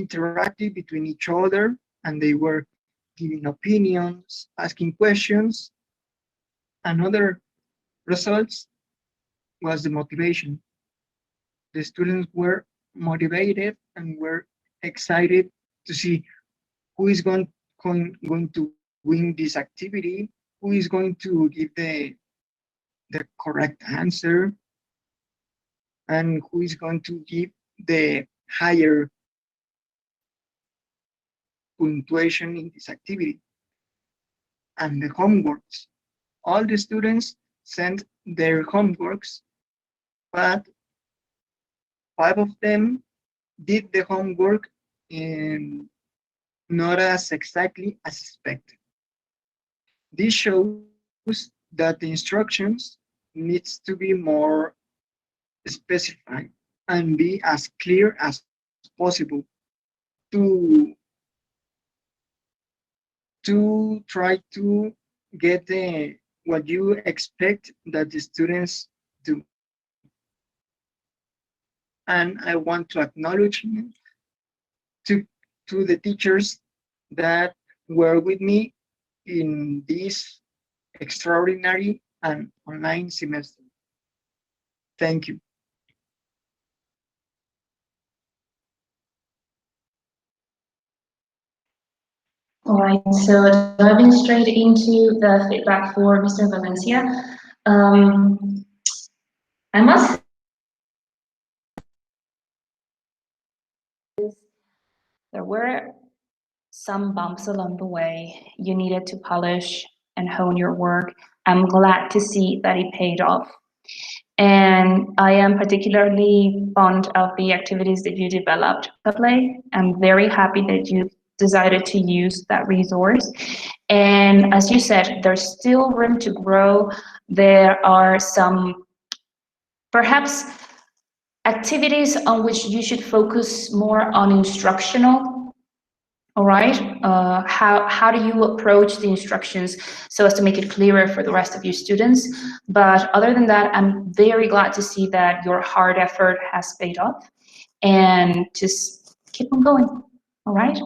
interactive between each other, and they were giving opinions, asking questions. Another results was the motivation. The students were motivated and were excited to see who is going to win this activity, who is going to give the correct answer, and who is going to give the higher punctuation in this activity. And the homeworks. All the students sent their homeworks, but 5 of them did the homework in not as exactly as expected. This shows that the instructions needs to be more specified and be as clear as possible to try to get what you expect that the students do. And I want to acknowledge to the teachers that were with me in this extraordinary and online semester. Thank you. All right, so diving straight into the feedback for Mr. Valencia, I must say there were some bumps along the way. You needed to polish and hone your work. I'm glad to see that it paid off. And I am particularly fond of the activities that you developed to play. I'm very happy that you decided to use that resource. And as you said, there's still room to grow. There are some perhaps activities on which you should focus more on instructional. All right, how do you approach the instructions so as to make it clearer for the rest of your students? But other than that, I'm very glad to see that your hard effort has paid off, and just keep on going. All right,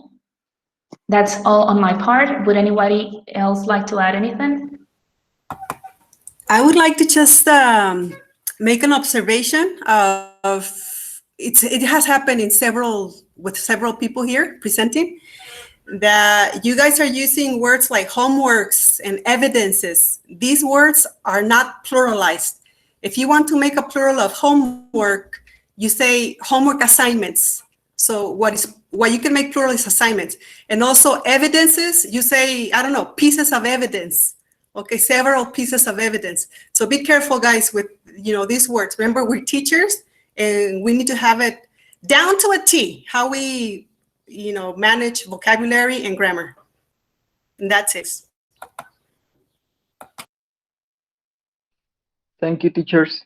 that's all on my part. Would anybody else like to add anything? I would like to just make an observation of it has happened with several people here presenting, that you guys are using words like homeworks and evidences. These words are not pluralized. If you want to make a plural of homework, you say homework assignments. So what you can make plural is assignments. And also evidences, you say, I don't know, pieces of evidence. Okay, several pieces of evidence. So be careful, guys, with these words. Remember, we're teachers, and we need to have it down to a T, how we manage vocabulary and grammar. And that's it. Thank you, teachers.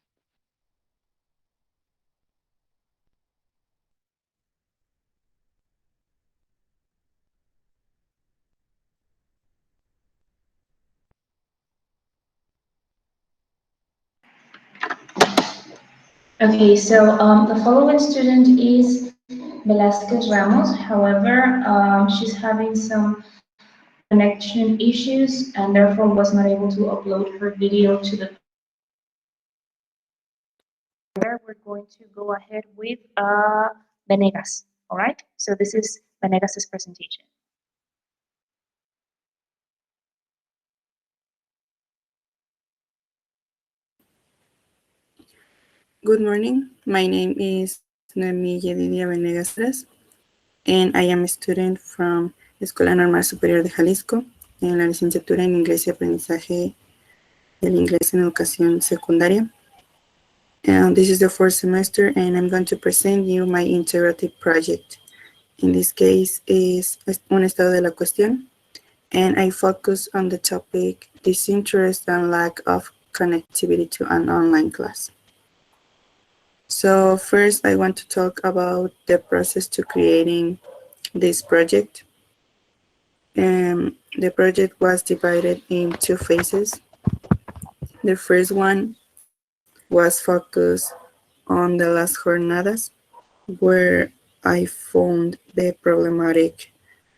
Okay, so the following student is Velasquez Ramos. However, she's having some connection issues and therefore was not able to upload her video to the. We're going to go ahead with Venegas. All right, so this is Venegas's presentation. Good morning. My name is Noemi Yedidia Venegas, and I am a student from Escuela Normal Superior de Jalisco en la Licenciatura en Inglés y Aprendizaje del Inglés en educación secundaria. And this is the 4th semester, and I'm going to present you my integrative project. In this case is un estado de la cuestión, and I focus on the topic disinterest and lack of connectivity to an online class. So first, I want to talk about the process to creating this project. The project was divided in 2 phases. The first one was focused on the las jornadas, where I found the problematic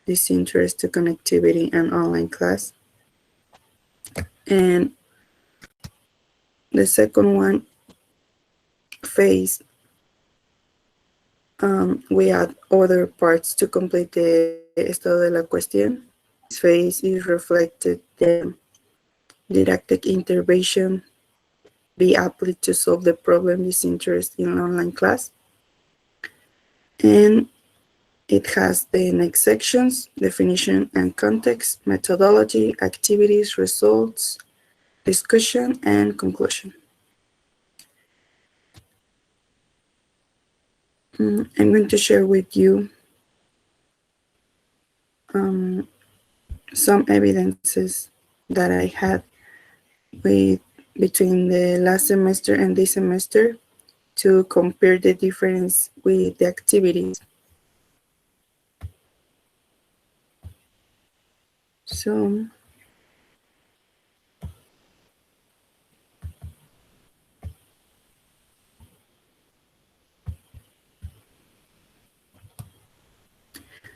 disinterest to connectivity and online class. And the second one, phase. We add other parts to complete the estado de la cuestión. This phase is reflected the didactic intervention be applied to solve the problem disinterest in online class. And it has the next sections, definition and context, methodology, activities, results, discussion, and conclusion. I'm going to share with you some evidences that I had between the last semester and this semester to compare the difference with the activities. So,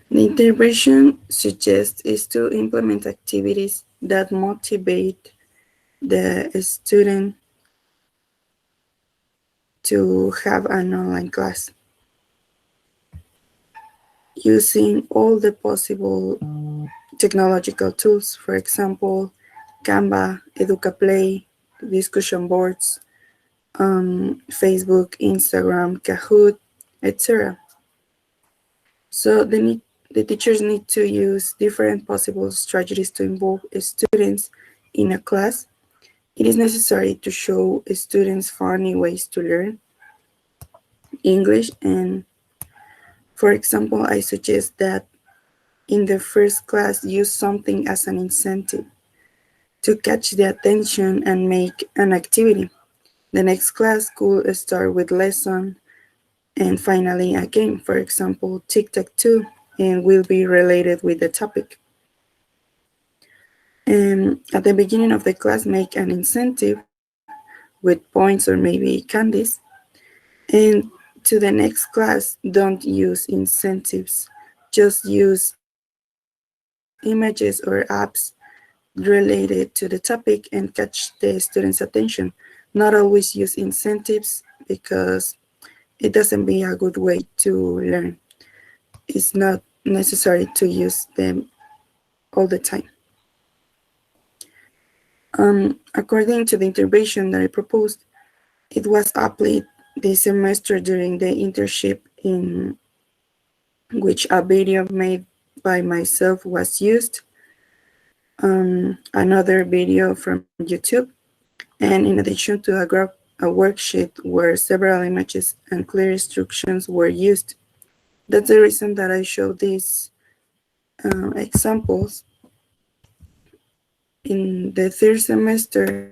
the intervention suggests is to implement activities that motivate the student to have an online class using all the possible technological tools, for example, Canva, EducaPlay, discussion boards, Facebook, Instagram, Kahoot, etc. So the teachers need to use different possible strategies to involve students in a class. It is necessary to show students funny ways to learn English, and for example, I suggest that in the first class, use something as an incentive to catch the attention and make an activity. The next class could start with lesson and finally a game, for example, tic-tac-toe, and will be related with the topic. And at the beginning of the class, make an incentive with points or maybe candies. And to the next class, don't use incentives. Just use images or apps related to the topic and catch the students' attention. Not always use incentives because it doesn't be a good way to learn. It's not necessary to use them all the time. According to the intervention that I proposed, it was applied this semester during the internship in which a video made by myself was used, another video from YouTube, and in addition to a worksheet where several images and clear instructions were used. That's the reason that I show these examples. In the third semester,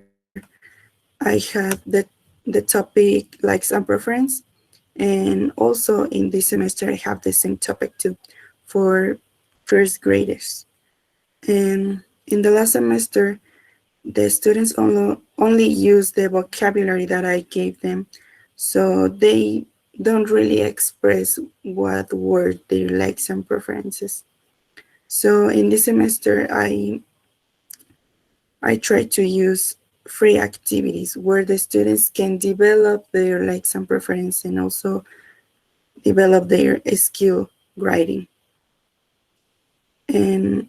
I had the topic likes and preference, and also in this semester I have the same topic too for first graders. And in the last semester, the students only use the vocabulary that I gave them, so they don't really express what were their likes and preferences. So in this semester, I try to use free activities where the students can develop their likes and preferences and also develop their skill writing. And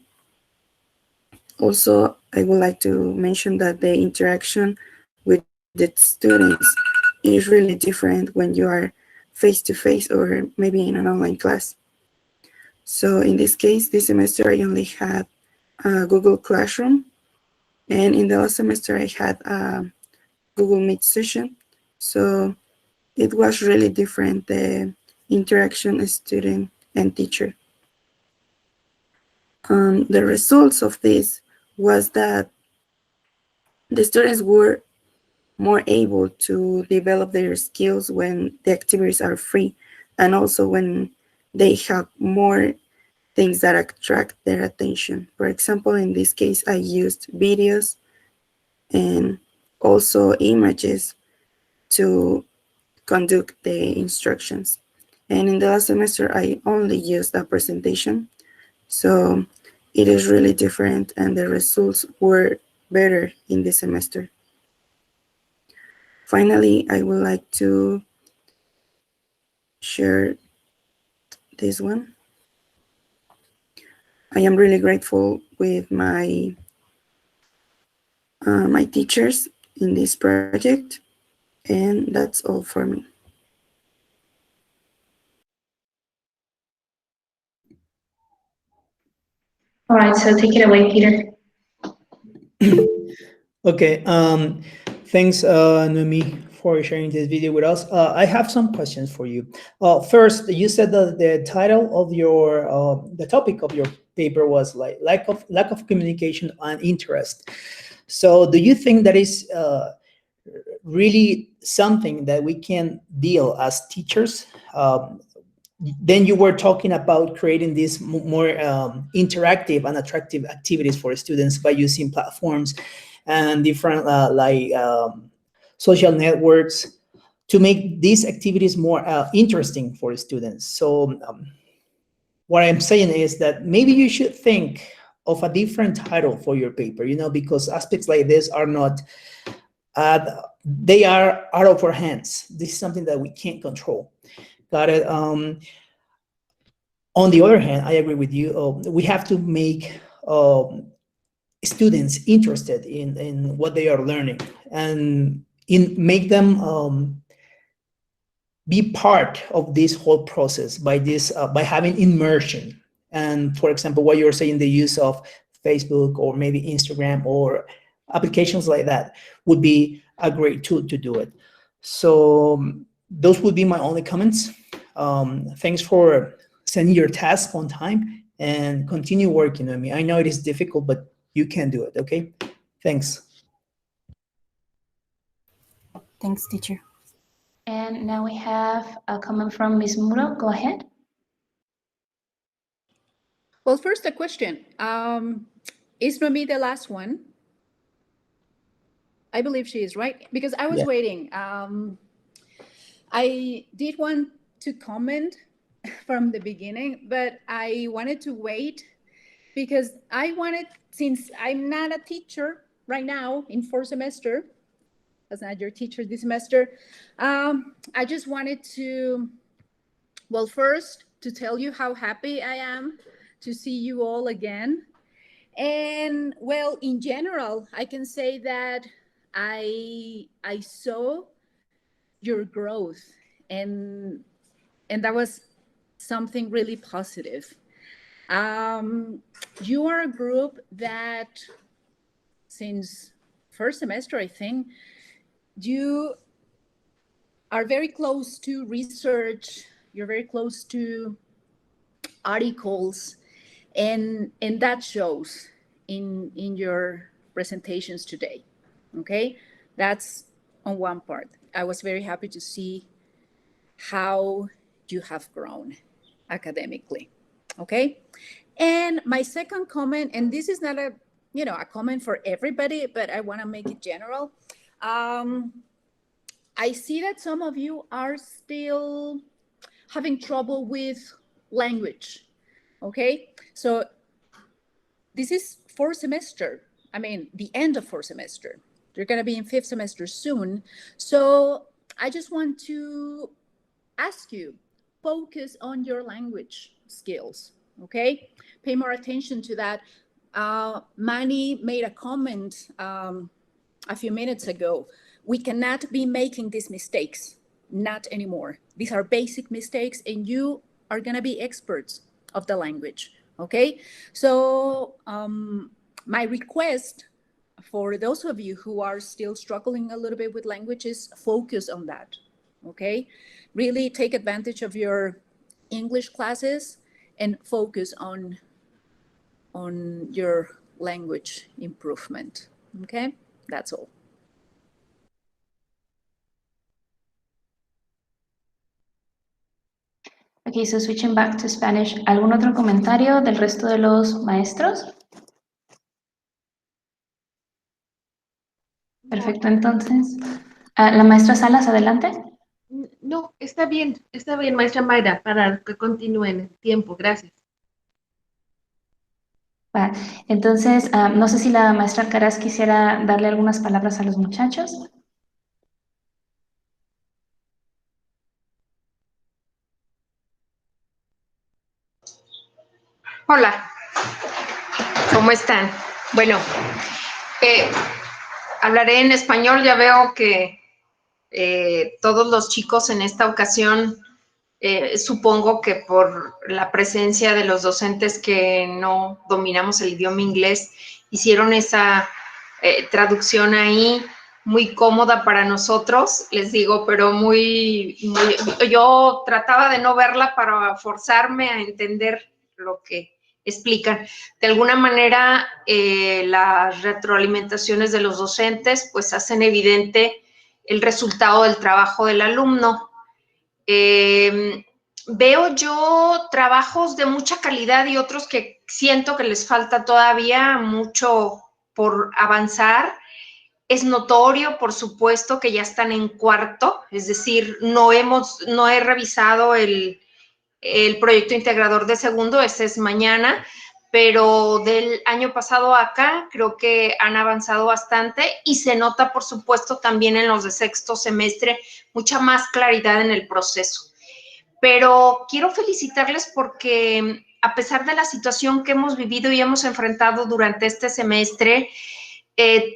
also, I would like to mention that the interaction with the students is really different when you are face-to-face or maybe in an online class. So in this case, this semester I only had a Google Classroom, and in the last semester I had a Google Meet session. So it was really different, the interaction student and teacher. The results of this was that the students were more able to develop their skills when the activities are free, and also when they have more things that attract their attention. For example, in this case, I used videos and also images to conduct the instructions. And in the last semester, I only used a presentation. So it is really different, and the results were better in this semester. Finally, I would like to share this one. I am really grateful with my teachers in this project, and that's all for me. All right, so take it away, Peter. Okay, thanks, Noemi, for sharing this video with us. I have some questions for you. First, you said that the title of your, the topic of your paper was like lack of communication and interest. So do you think that is really something that we can deal as teachers? Then you were talking about creating these more interactive and attractive activities for students by using platforms and different social networks to make these activities more interesting for students. So what I'm saying is that maybe you should think of a different title for your paper, you know, because aspects like this are not, they are out of our hands. This is something that we can't control. Got it. On the other hand, I agree with you. We have to make students interested in what they are learning and make them be part of this whole process by having immersion. And for example, what you're saying, the use of Facebook or maybe Instagram or applications like that would be a great tool to do it. So those would be my only comments. Thanks for sending your task on time and continue working on me. I know it is difficult, but you can do it, okay? Thanks. Thanks, teacher. And now we have a comment from Ms. Muro. Go ahead. Well, first a question. Is Noemi the last one? I believe she is, right? Because I was waiting. I did want to comment from the beginning, but I wanted to wait because I wanted, since I'm not a teacher right now in fourth semester, as not your teacher this semester, I just wanted to, well, first to tell you how happy I am to see you all again. And well, in general, I can say that I saw your growth, and that was something really positive. You are a group that since first semester, I think, you are very close to research, you're very close to articles, and that shows in your presentations today, okay? That's on one part. I was very happy to see how you have grown academically, okay? And my second comment, and this is not a comment for everybody, but I want to make it general. I see that some of you are still having trouble with language, okay? So this is fourth semester. I mean, the end of fourth semester. You're going to be in fifth semester soon. So I just want to ask you, focus on your language skills, okay? Pay more attention to that. Manny made a comment a few minutes ago. We cannot be making these mistakes, not anymore. These are basic mistakes, and you are going to be experts of the language, okay? So my request for those of you who are still struggling a little bit with language is focus on that, okay? Really take advantage of your English classes and focus on your language improvement, okay? That's all. Okay, so switching back to Spanish. ¿Algún otro comentario del resto de los maestros? Perfecto, entonces. La maestra Salas, adelante. No, está bien, maestra Mayra, para que continúen el tiempo. Gracias. Va. Entonces, no sé si la maestra Caras quisiera darle algunas palabras a los muchachos. Hola, ¿cómo están? Bueno, hablaré en español. Ya veo que todos los chicos en esta ocasión, supongo que por la presencia de los docentes que no dominamos el idioma inglés, hicieron esa traducción ahí muy cómoda para nosotros, les digo, pero yo trataba de no verla para forzarme a entender lo que explican. De alguna manera, las retroalimentaciones de los docentes pues hacen evidente el resultado del trabajo del alumno. Veo yo trabajos de mucha calidad y otros que siento que les falta todavía mucho por avanzar. Es notorio, por supuesto, que ya están en cuarto, es decir, no he revisado el proyecto integrador de segundo, ese es mañana, pero del año pasado acá creo que han avanzado bastante y se nota, por supuesto, también en los de sexto semestre, mucha más claridad en el proceso. Pero quiero felicitarles porque a pesar de la situación que hemos vivido y hemos enfrentado durante este semestre,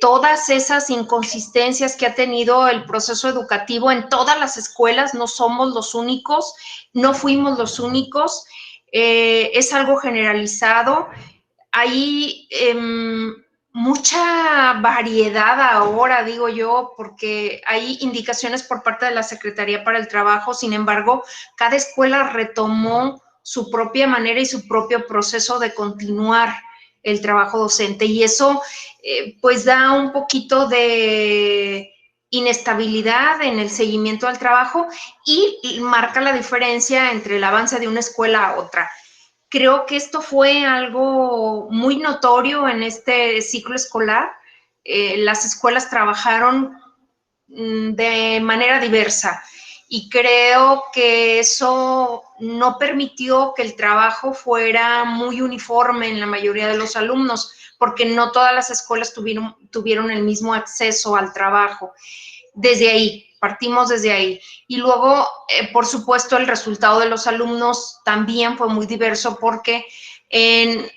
todas esas inconsistencias que ha tenido el proceso educativo en todas las escuelas, no somos los únicos, no fuimos los únicos, es algo generalizado. Hay mucha variedad ahora, digo yo, porque hay indicaciones por parte de la Secretaría para el Trabajo. Sin embargo, cada escuela retomó su propia manera y su propio proceso de continuar el trabajo docente, y eso pues da un poquito de inestabilidad en el seguimiento del trabajo y marca la diferencia entre el avance de una escuela a otra. Creo que esto fue algo muy notorio en este ciclo escolar. Las escuelas trabajaron de manera diversa y creo que eso no permitió que el trabajo fuera muy uniforme en la mayoría de los alumnos, porque no todas las escuelas tuvieron el mismo acceso al trabajo. Desde ahí, partimos desde ahí. Y luego, por supuesto, el resultado de los alumnos también fue muy diverso porque en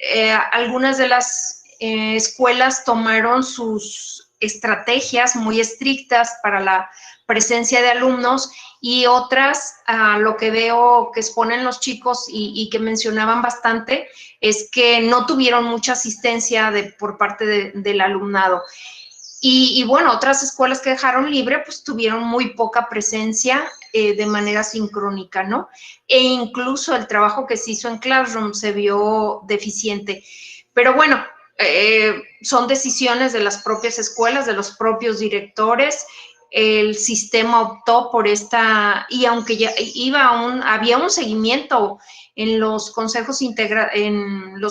algunas de las escuelas tomaron sus estrategias muy estrictas para la presencia de alumnos y otras, lo que veo que exponen los chicos y que mencionaban bastante, es que no tuvieron mucha asistencia por parte del alumnado. Y bueno, otras escuelas que dejaron libre, pues tuvieron muy poca presencia de manera sincrónica, ¿no? E incluso el trabajo que se hizo en Classroom se vio deficiente. Pero bueno, son decisiones de las propias escuelas, de los propios directores. El sistema optó por esta, y aunque ya había un seguimiento en los consejos en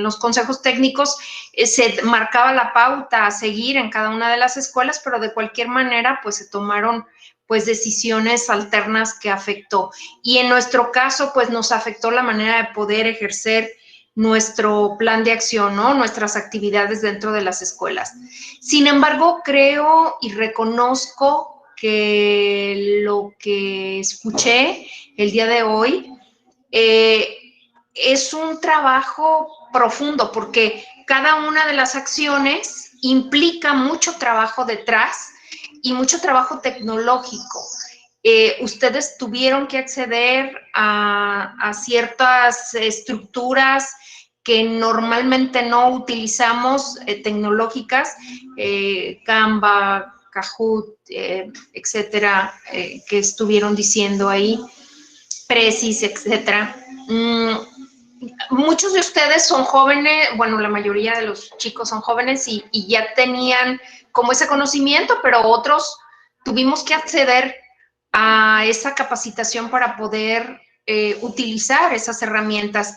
los consejos técnicos, se marcaba la pauta a seguir en cada una de las escuelas, pero de cualquier manera, pues se tomaron pues decisiones alternas que afectó. Y en nuestro caso, pues nos afectó la manera de poder ejercer nuestro plan de acción, ¿no? Nuestras actividades dentro de las escuelas. Sin embargo, creo y reconozco que lo que escuché el día de hoy es un trabajo profundo, porque cada una de las acciones implica mucho trabajo detrás y mucho trabajo tecnológico. Ustedes tuvieron que acceder a ciertas estructuras que normalmente no utilizamos, tecnológicas, Canva, Kahoot, etcétera, que estuvieron diciendo ahí, Precis, etcétera. Muchos de ustedes son jóvenes, bueno, la mayoría de los chicos son jóvenes y ya tenían como ese conocimiento, pero otros tuvimos que acceder a esa capacitación para poder utilizar esas herramientas.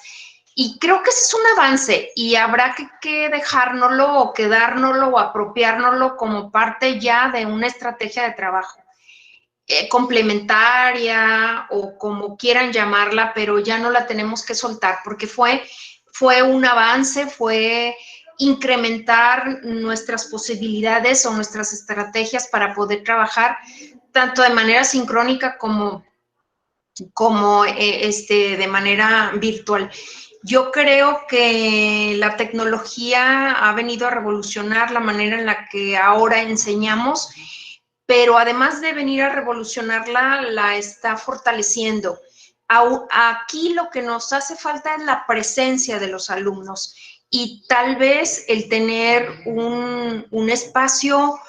Y creo que ese es un avance y habrá que dejárnoslo o quedárnoslo o apropiárnoslo como parte ya de una estrategia de trabajo. complementaria o como quieran llamarla, pero ya no la tenemos que soltar porque fue un avance, fue incrementar nuestras posibilidades o nuestras estrategias para poder trabajar tanto de manera sincrónica como de manera virtual. Yo creo que la tecnología ha venido a revolucionar la manera en la que ahora enseñamos, pero además de venir a revolucionarla, la está fortaleciendo. Aquí lo que nos hace falta es la presencia de los alumnos y tal vez el tener un espacio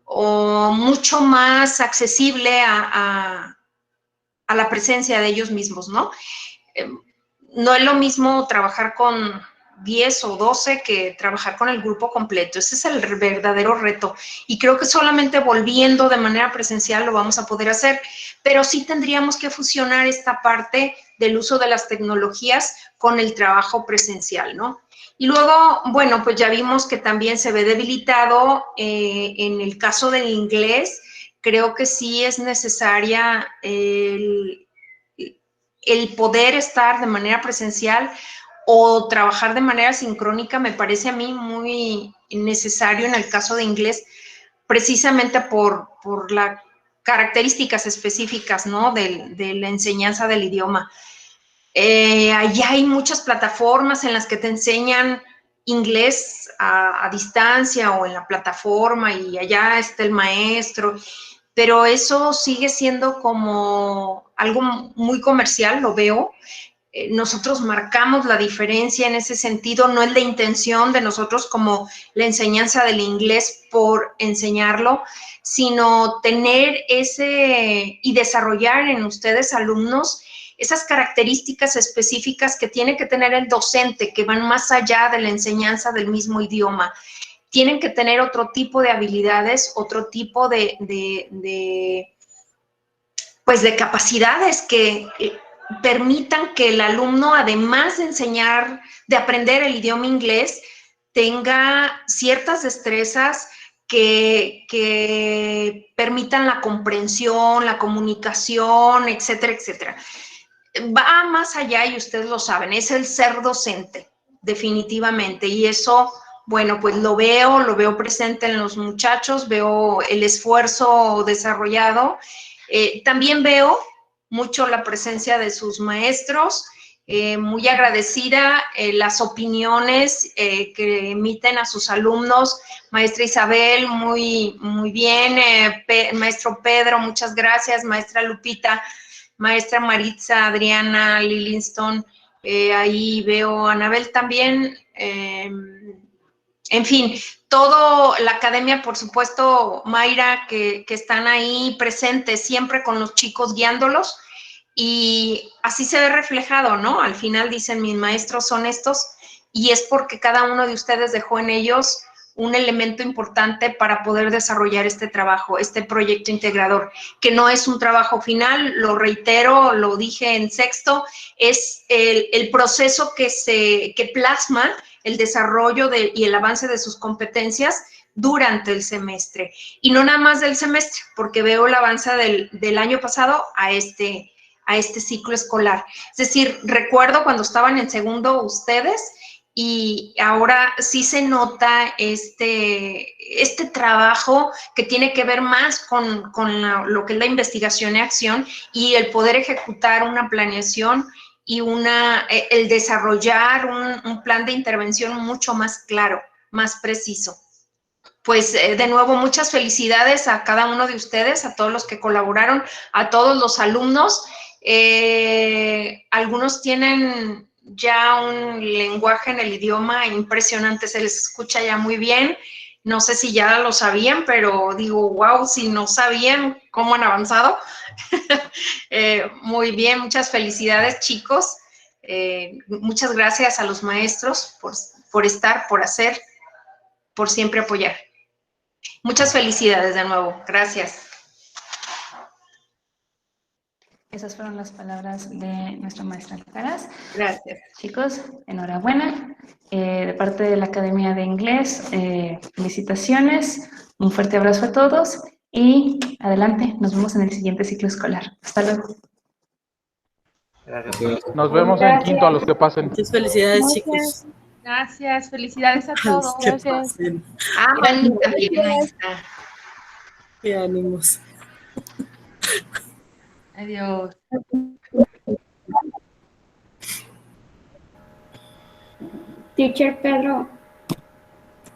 mucho más accesible a la presencia de ellos mismos, ¿no? No es lo mismo trabajar con 10 o 12 que trabajar con el grupo completo. Ese es el verdadero reto. Y creo que solamente volviendo de manera presencial lo vamos a poder hacer, pero sí tendríamos que fusionar esta parte del uso de las tecnologías con el trabajo presencial, ¿no? Y luego, bueno, pues ya vimos que también se ve debilitado en el caso del inglés. Creo que sí es necesaria el poder estar de manera presencial o trabajar de manera sincrónica. Me parece a mí muy necesario en el caso de inglés, precisamente por las características específicas, ¿no? de la enseñanza del idioma. Allá hay muchas plataformas en las que te enseñan inglés a distancia o en la plataforma y allá está el maestro, pero eso sigue siendo como algo muy comercial, lo veo. Nosotros marcamos la diferencia en ese sentido, no es la intención de nosotros como la enseñanza del inglés por enseñarlo, sino tener y desarrollar en ustedes, alumnos, esas características específicas que tiene que tener el docente, que van más allá de la enseñanza del mismo idioma. Tienen que tener otro tipo de habilidades, otro tipo de capacidades que permitan que el alumno, además de enseñar, de aprender el idioma inglés, tenga ciertas destrezas que permitan la comprensión, la comunicación, etcétera, etcétera. Va más allá y ustedes lo saben, es el ser docente, definitivamente, y eso, bueno, pues lo veo presente en los muchachos, veo el esfuerzo desarrollado, también veo mucho la presencia de sus maestros, muy agradecida las opiniones que emiten a sus alumnos. Maestra Isabel, muy bien, maestro Pedro, muchas gracias, maestra Lupita, maestra Maritza, Adriana, Livingston, ahí veo a Anabel también, en fin, todo la academia, por supuesto, Mayra, que están ahí presentes siempre con los chicos guiándolos, y así se ve reflejado, ¿no? Al final dicen, mis maestros son estos, y es porque cada uno de ustedes dejó en ellos un elemento importante para poder desarrollar este trabajo, este proyecto integrador, que no es un trabajo final, lo reitero, lo dije en sexto, es el proceso que plasma el desarrollo y el avance de sus competencias durante el semestre. Y no nada más del semestre, porque veo el avance del año pasado a este ciclo escolar. Es decir, recuerdo cuando estaban en segundo ustedes, y ahora sí se nota este trabajo que tiene que ver más con lo que es la investigación y acción y el poder ejecutar una planeación y el desarrollar un plan de intervención mucho más claro, más preciso. Pues de nuevo, muchas felicidades a cada uno de ustedes, a todos los que colaboraron, a todos los alumnos. Algunos tienen ya un lenguaje en el idioma impresionante, se les escucha ya muy bien. No sé si ya lo sabían, pero digo, wow, si no sabían cómo han avanzado. Muy bien, muchas felicidades, chicos. Muchas gracias a los maestros por estar, por hacer, por siempre apoyar. Muchas felicidades de nuevo. Gracias. Esas fueron las palabras de nuestra maestra Caras. Gracias. Chicos, enhorabuena. De parte de la Academia de Inglés, felicitaciones. Un fuerte abrazo a todos Y adelante, nos vemos en el siguiente ciclo escolar. Hasta luego. Nos vemos en quinto a los que pasen. Muchas felicidades, chicos. Gracias, felicidades a A los todos. que Gracias. pasen. Ah, Fanny también, ahí está. Qué ánimos. Adiós. Teacher Pedro,